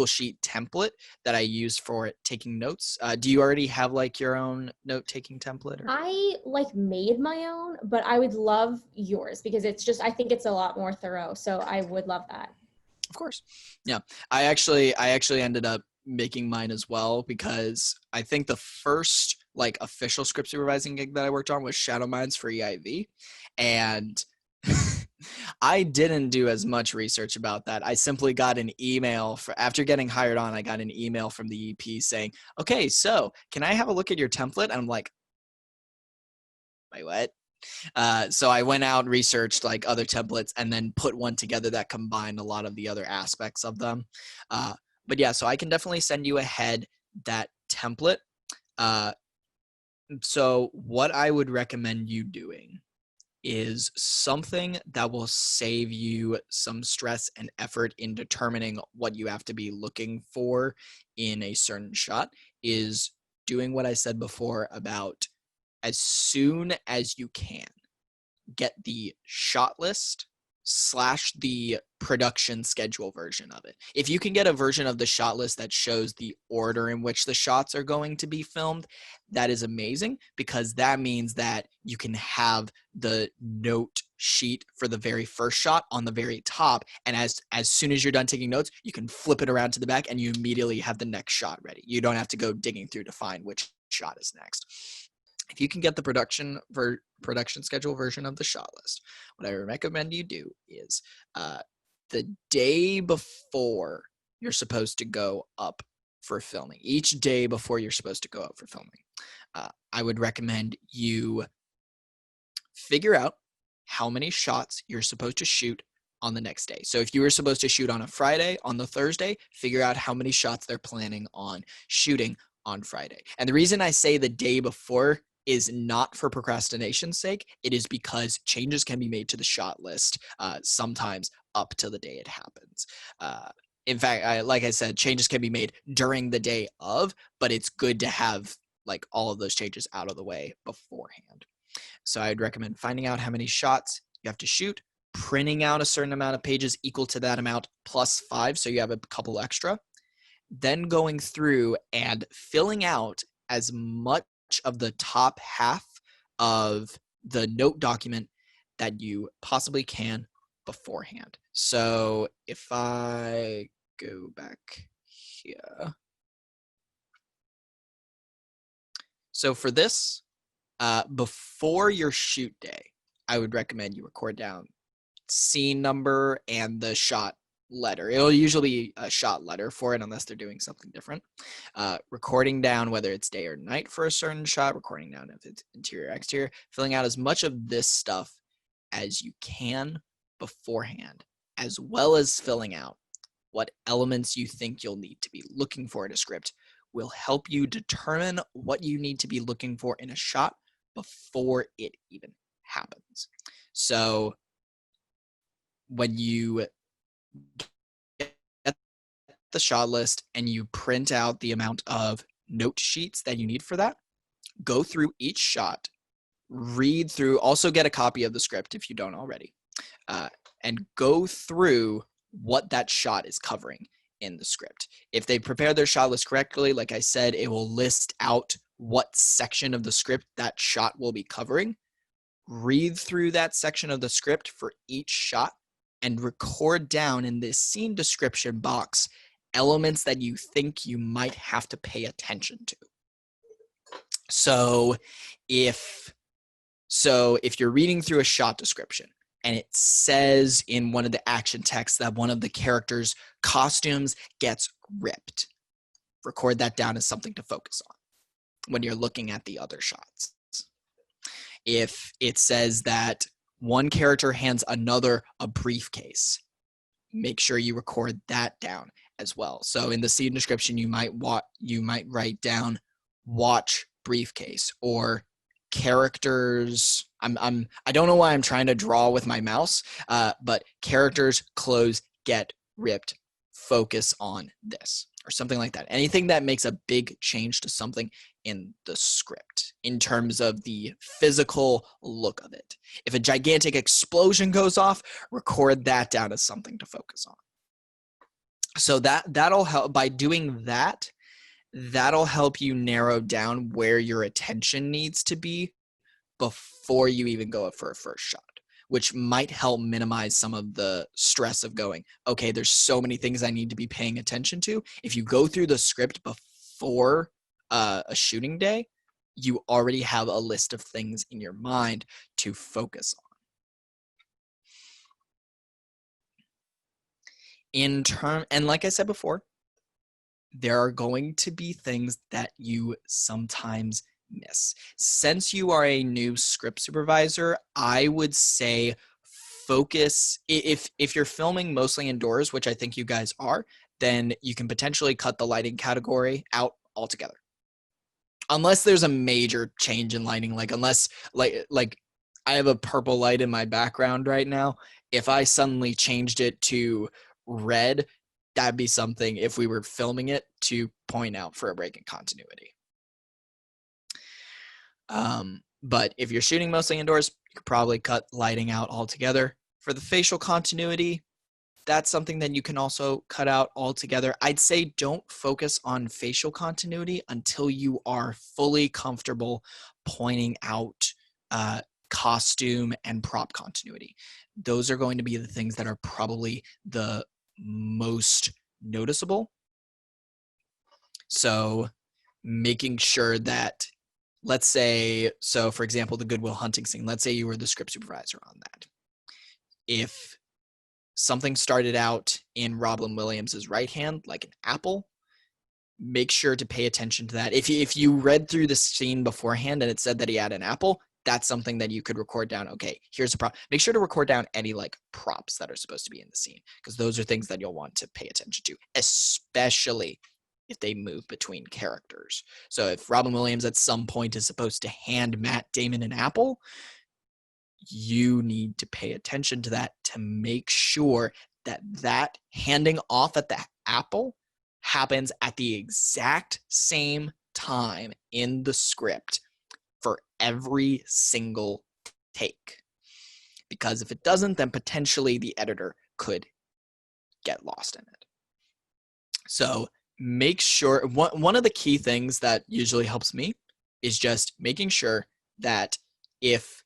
Speaker 1: Sheet template that I use for taking notes. Do you already have like your own note taking template? Or?
Speaker 2: I like made my own, but I would love yours because I think it's a lot more thorough. So I would love that.
Speaker 1: Of course. Yeah. I actually ended up making mine as well because I think the first like official script supervising gig that I worked on was Shadow Mines for EIV. And I didn't do as much research about that. I simply got an email after getting hired on. I got an email from the EP saying, "Okay, so can I have a look at your template?" And I'm like, "Wait, what?" So I went out, researched like other templates, and then put one together that combined a lot of the other aspects of them. But yeah, so I can definitely send you ahead that template. Uh, so what I would recommend you doing is something that will save you some stress and effort in determining what you have to be looking for in a certain shot, is doing what I said before about, as soon as you can, get the shot list / the production schedule version of it. If you can get a version of the shot list that shows the order in which the shots are going to be filmed, that is amazing, because that means that you can have the note sheet for the very first shot on the very top, and as soon as you're done taking notes, you can flip it around to the back and you immediately have the next shot ready. You don't have to go digging through to find which shot is next. If you can get the production schedule version of the shot list, what I recommend you do is the day before you're supposed to go up for filming, each day before you're supposed to go up for filming, I would recommend you figure out how many shots you're supposed to shoot on the next day. So if you were supposed to shoot on a Friday, on the Thursday, figure out how many shots they're planning on shooting on Friday. And the reason I say the day before is not for procrastination's sake. It is because changes can be made to the shot list sometimes up to the day it happens. In fact, like I said, changes can be made during the day of, but it's good to have like all of those changes out of the way beforehand. So I'd recommend finding out how many shots you have to shoot, printing out a certain amount of pages equal to that amount plus 5, so you have a couple extra, then going through and filling out as much of the top half of the note document that you possibly can beforehand. So if I go back here. So for this, before your shoot day, I would recommend you record down scene number and the shot letter. It'll usually be a shot letter for it unless they're doing something different. Recording down whether it's day or night for a certain shot, recording down if it's interior, exterior, filling out as much of this stuff as you can beforehand, as well as filling out what elements you think you'll need to be looking for in a script, will help you determine what you need to be looking for in a shot before it even happens. So when you get the shot list and you print out the amount of note sheets that you need for that, go through each shot, read through, also get a copy of the script if you don't already, and go through what that shot is covering in the script. If they prepare their shot list correctly, like I said, it will list out what section of the script that shot will be covering. Read through that section of the script for each shot and record down in this scene description box elements that you think you might have to pay attention to. So if you're reading through a shot description and it says in one of the action texts that one of the characters' costumes gets ripped, record that down as something to focus on when you're looking at the other shots. If it says that one character hands another a briefcase, make sure you record that down as well. So in the scene description, you might write down watch briefcase, or characters. I don't know why I'm trying to draw with my mouse, but characters' clothes get ripped. Focus on this, or something like that. Anything that makes a big change to something in the script in terms of the physical look of it. If a gigantic explosion goes off, record that down as something to focus on. So that'll help. By doing that, that'll help you narrow down where your attention needs to be before you even go for a first shot, which might help minimize some of the stress of going, okay, there's so many things I need to be paying attention to. If you go through the script before a shooting day, you already have a list of things in your mind to focus on. And like I said before, there are going to be things that you sometimes miss. Since you are a new script supervisor, I would say focus. If you're filming mostly indoors, which I think you guys are, then you can potentially cut the lighting category out altogether. Unless there's a major change in lighting, unless I have a purple light in my background right now. If I suddenly changed it to red, that'd be something, if we were filming it, to point out for a break in continuity. But if you're shooting mostly indoors, you could probably cut lighting out altogether. For the facial continuity, that's something that you can also cut out altogether. I'd say don't focus on facial continuity until you are fully comfortable pointing out costume and prop continuity. Those are going to be the things that are probably the most noticeable. So making sure that, let's say, so for example, the Good Will Hunting scene, let's say you were the script supervisor on that. If something started out in Robin Williams's right hand, like an apple, make sure to pay attention to that. If you read through the scene beforehand and it said that he had an apple, that's something that you could record down. Okay, here's a prop. Make sure to record down any props that are supposed to be in the scene, because those are things that you'll want to pay attention to, especially if they move between characters. So if Robin Williams at some point is supposed to hand Matt Damon an apple, you need to pay attention to that to make sure that handing off at the apple happens at the exact same time in the script for every single take. Because if it doesn't, then potentially the editor could get lost in it. So make sure, one of the key things that usually helps me is just making sure that if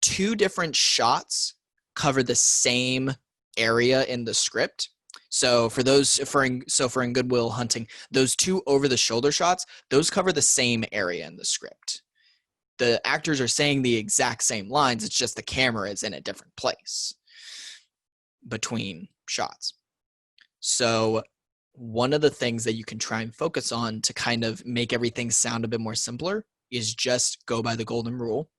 Speaker 1: two different shots cover the same area in the script. So for in Good Will Hunting, those two over the shoulder shots, those cover the same area in the script. The actors are saying the exact same lines. It's just the camera is in a different place between shots. So one of the things that you can try and focus on to kind of make everything sound a bit more simpler is just go by the golden rule.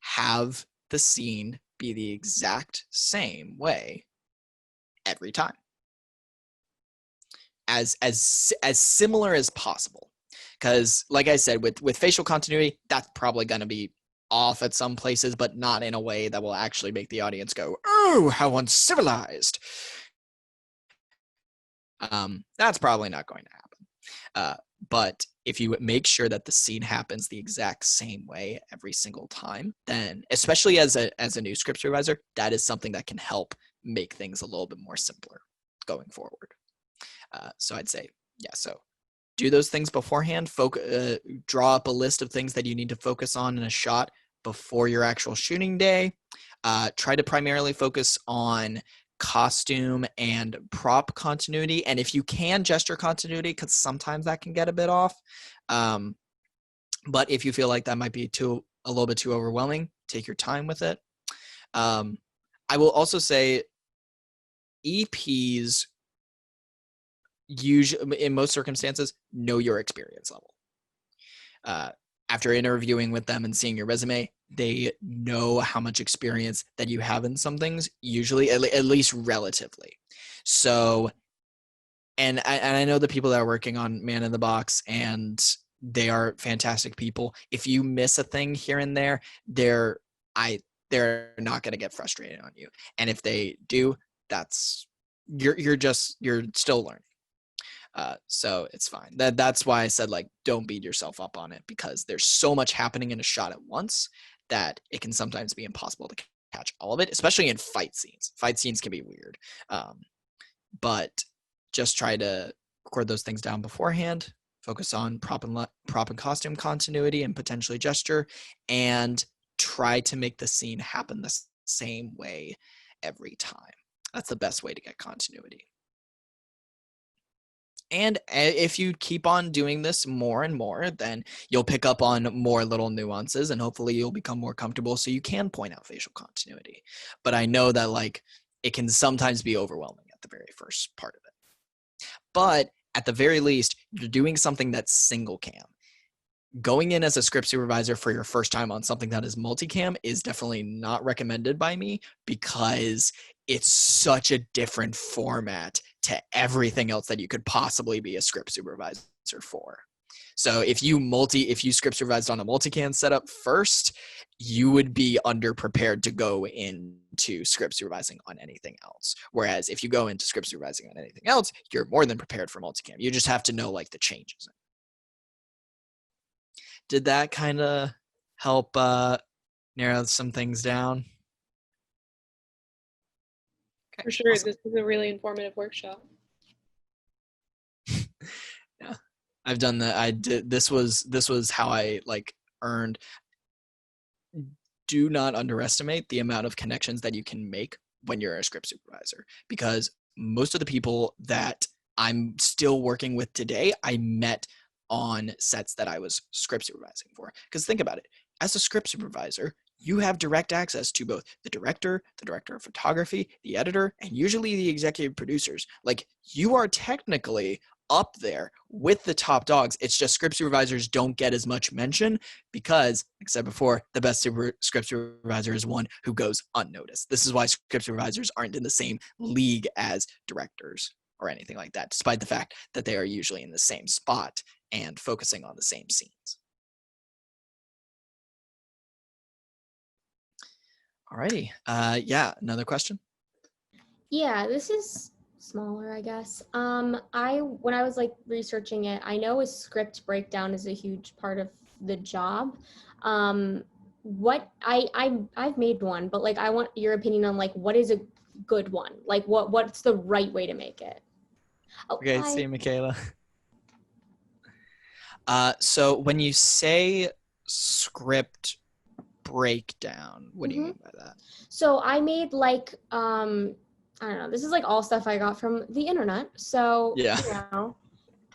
Speaker 1: Have the scene be the exact same way every time. As similar as possible. Because like I said, with facial continuity, that's probably going to be off at some places, but not in a way that will actually make the audience go, "Oh, how uncivilized." That's probably not going to happen. But if you make sure that the scene happens the exact same way every single time, then especially as a new script supervisor, that is something that can help make things a little bit more simpler going forward. So I'd say, yeah, so do those things beforehand. Draw up a list of things that you need to focus on in a shot before your actual shooting day. Try to primarily focus on costume and prop continuity. And if you can, gesture continuity, because sometimes that can get a bit off. But if you feel like that might be a little bit too overwhelming, take your time with it. I will also say EPs usually, in most circumstances, know your experience level. After interviewing with them and seeing your resume, they know how much experience that you have in some things, usually, at least relatively. So, and I know the people that are working on Man in the Box, and they are fantastic people. If you miss a thing here and there, they're not going to get frustrated on you. And if they do, you're still learning. So it's fine. That's why I said, like, don't beat yourself up on it, because there's so much happening in a shot at once that it can sometimes be impossible to catch all of it, especially in fight scenes. Fight scenes can be weird. But just try to record those things down beforehand, focus on prop and costume continuity and potentially gesture, and try to make the scene happen the same way every time. That's the best way to get continuity. And if you keep on doing this more and more, then you'll pick up on more little nuances, and hopefully you'll become more comfortable so you can point out facial continuity. But I know that, like, it can sometimes be overwhelming at the very first part of it. But at the very least, you're doing something that's single cam. Going in as a script supervisor for your first time on something that is multicam is definitely not recommended by me, because it's such a different format to everything else that you could possibly be a script supervisor for. So if you script supervised on a multicam setup first, you would be underprepared to go into script supervising on anything else. Whereas if you go into script supervising on anything else, you're more than prepared for multicam. You just have to know, like, the changes. Did that kind of help narrow some things down? Okay,
Speaker 3: For sure,
Speaker 1: awesome.
Speaker 3: this is a really informative workshop.
Speaker 1: Yeah, I've done that. I did. This was how I, like, earned. Do not underestimate the amount of connections that you can make when you're a script supervisor, because most of the people that I'm still working with today, I met on sets that I was script supervising for. Because think about it, as a script supervisor, you have direct access to both the director of photography, the editor, and usually the executive producers. Like, you are technically up there with the top dogs. It's just script supervisors don't get as much mention because, like I said before, the best script supervisor is one who goes unnoticed. This is why script supervisors aren't in the same league as directors or anything like that, despite the fact that they are usually in the same spot and focusing on the same scenes. Alrighty. Yeah, another question?
Speaker 2: Yeah, this is smaller, I guess. When I was, like, researching it, I know a script breakdown is a huge part of the job. What I've made one, but, like, I want your opinion on, like, what is a good one? Like, what's the right way to make it? Oh,
Speaker 1: Okay,
Speaker 2: hi.
Speaker 1: see you, Michaela. So when you say script breakdown, what do you mean by that?
Speaker 2: So I made, like, I don't know, this is, like, all stuff I got from the internet. So,
Speaker 1: Yeah.
Speaker 2: you know,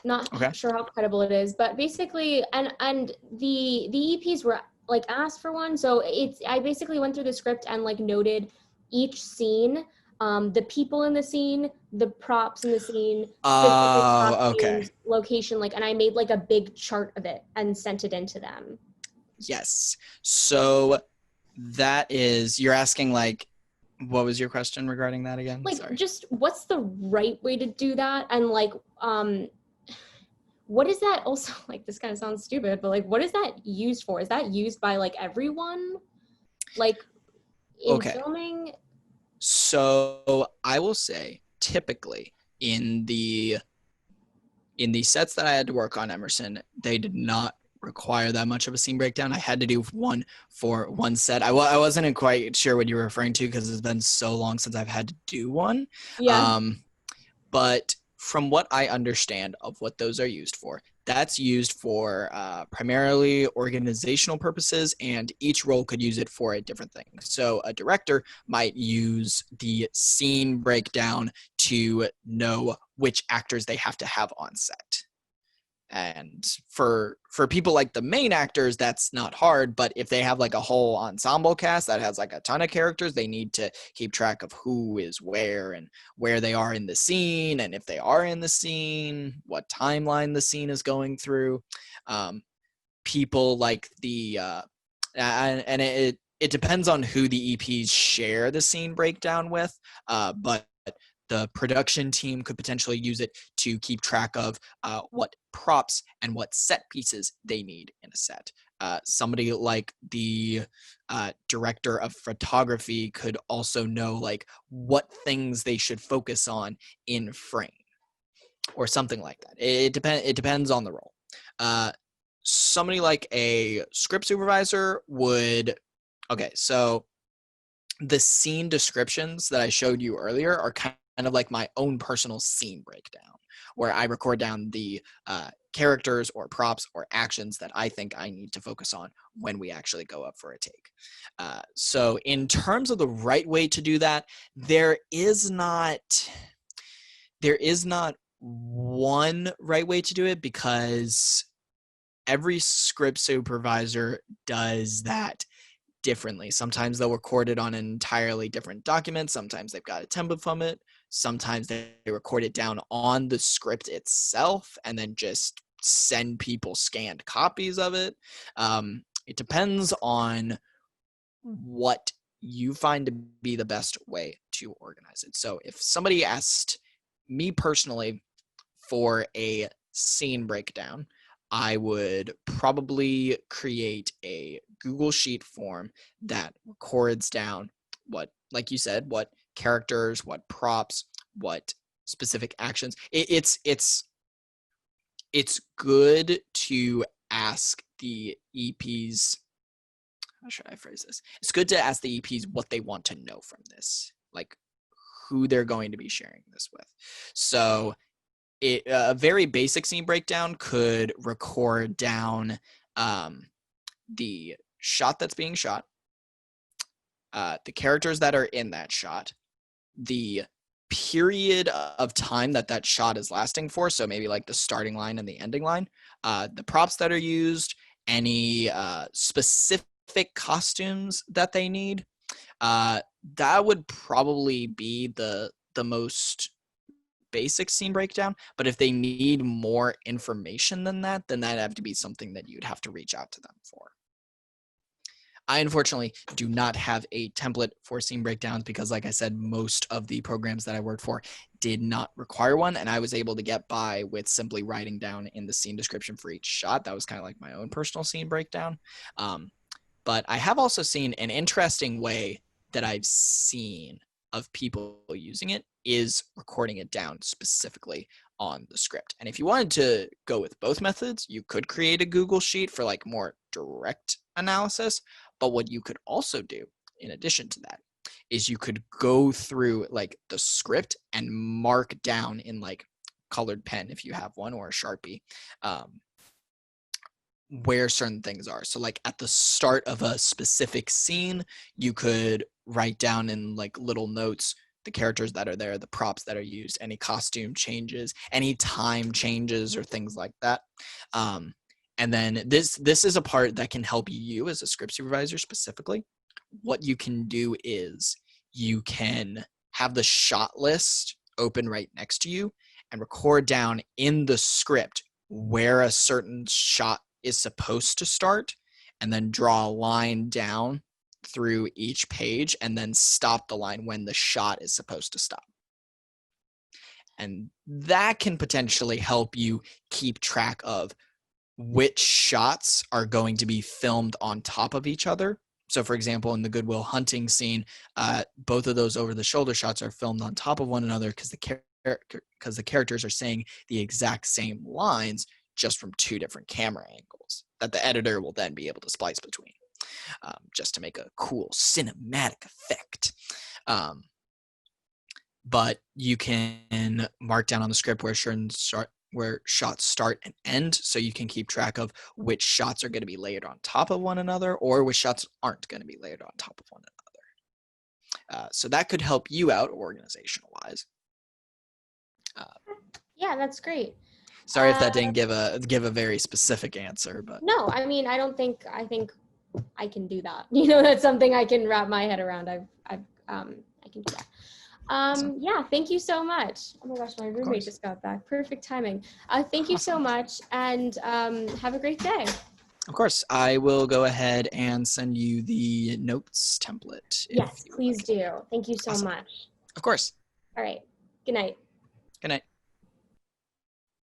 Speaker 2: not
Speaker 1: Okay.
Speaker 2: sure how credible it is, but basically, and the EPs were, like, asked for one. So I basically went through the script and, like, noted each scene, the people in the scene, the props in the scene, specific costumes,
Speaker 1: Okay.
Speaker 2: location, like, and I made, like, a big chart of it and sent it into them.
Speaker 1: Yes. So you're asking like, what was your question regarding that again?
Speaker 2: Like,
Speaker 1: Sorry.
Speaker 2: just what's the right way to do that? And like, what is that also, like, this kind of sounds stupid, but like, what is that used for? Is that used by like everyone? Like in
Speaker 1: Okay.
Speaker 2: filming?
Speaker 1: So I will say typically in the sets that I had to work on, Emerson, they did not require that much of a scene breakdown. I had to do one for one set. I wasn't quite sure what you were referring to because it's been so long since I've had to do one.
Speaker 2: Yeah.
Speaker 1: But from what I understand of what those are used for, that's used for primarily organizational purposes, and each role could use it for a different thing. So a director might use the scene breakdown to know which actors they have to have on set. And for people like the main actors, that's not hard, but if they have like a whole ensemble cast that has like a ton of characters, they need to keep track of who is where and where they are in the scene, and if they are in the scene, what timeline the scene is going through. People like the and it depends on who the EPs share the scene breakdown with, but the production team could potentially use it to keep track of what props and what set pieces they need in a set. Somebody like the director of photography could also know like what things they should focus on in frame or something like that. It depends on the role. Somebody like a script supervisor would, okay, so the scene descriptions that I showed you earlier are kind of like my own personal scene breakdown, where I record down the characters or props or actions that I think I need to focus on when we actually go up for a take. So in terms of the right way to do that, there is not one right way to do it, because every script supervisor does that differently. Sometimes they'll record it on an entirely different document. Sometimes they've got a template from it. Sometimes they record it down on the script itself and then just send people scanned copies of it. It depends on what you find to be the best way to organize it. So if somebody asked me personally for a scene breakdown, I would probably create a Google Sheet form that records down what, like you said, what characters, what props, what specific actions. It's good to ask the EPs. How should I phrase this? It's good to ask the EPs what they want to know from this, like who they're going to be sharing this with. So a very basic scene breakdown could record down the shot that's being shot, the characters that are in that shot, the period of time that shot is lasting for, so maybe like the starting line and the ending line, the props that are used, any specific costumes that they need. That would probably be the most basic scene breakdown, but if they need more information than that, then that'd have to be something that you'd have to reach out to them for. I unfortunately do not have a template for scene breakdowns because, like I said, most of the programs that I worked for did not require one, and I was able to get by with simply writing down in the scene description for each shot. That was kind of like my own personal scene breakdown. But I have also seen an interesting way that I've seen of people using it is recording it down specifically on the script. And if you wanted to go with both methods, you could create a Google Sheet for like more direct analysis. But what you could also do in addition to that is you could go through like the script and mark down in like colored pen, if you have one, or a Sharpie, where certain things are. So like at the start of a specific scene, you could write down in like little notes the characters that are there, the props that are used, any costume changes, any time changes or things like that. And then this is a part that can help you as a script supervisor specifically. What you can do is you can have the shot list open right next to you and record down in the script where a certain shot is supposed to start, and then draw a line down through each page and then stop the line when the shot is supposed to stop. And that can potentially help you keep track of which shots are going to be filmed on top of each other. So for example, in the Goodwill Hunting scene, both of those over-the-shoulder shots are filmed on top of one another because the characters are saying the exact same lines, just from two different camera angles that the editor will then be able to splice between, just to make a cool cinematic effect. But you can mark down on the script where shots start and end, so you can keep track of which shots are going to be layered on top of one another or which shots aren't going to be layered on top of one another. So that could help you out organizational-wise.
Speaker 2: Yeah, that's great.
Speaker 1: Sorry if that didn't give a very specific answer, but
Speaker 2: no, I mean, I think I can do that. You know, that's something I can wrap my head around. I can do that.
Speaker 1: Awesome.
Speaker 2: Yeah, thank you so much. Oh my gosh, my roommate just got back. Perfect timing. Thank you so much, and have a great day.
Speaker 1: Of course, I will go ahead and send you the notes template.
Speaker 2: Yes, please do. Thank you so
Speaker 1: Awesome.
Speaker 2: much.
Speaker 1: Of course.
Speaker 2: All right. Good night.
Speaker 1: Good night.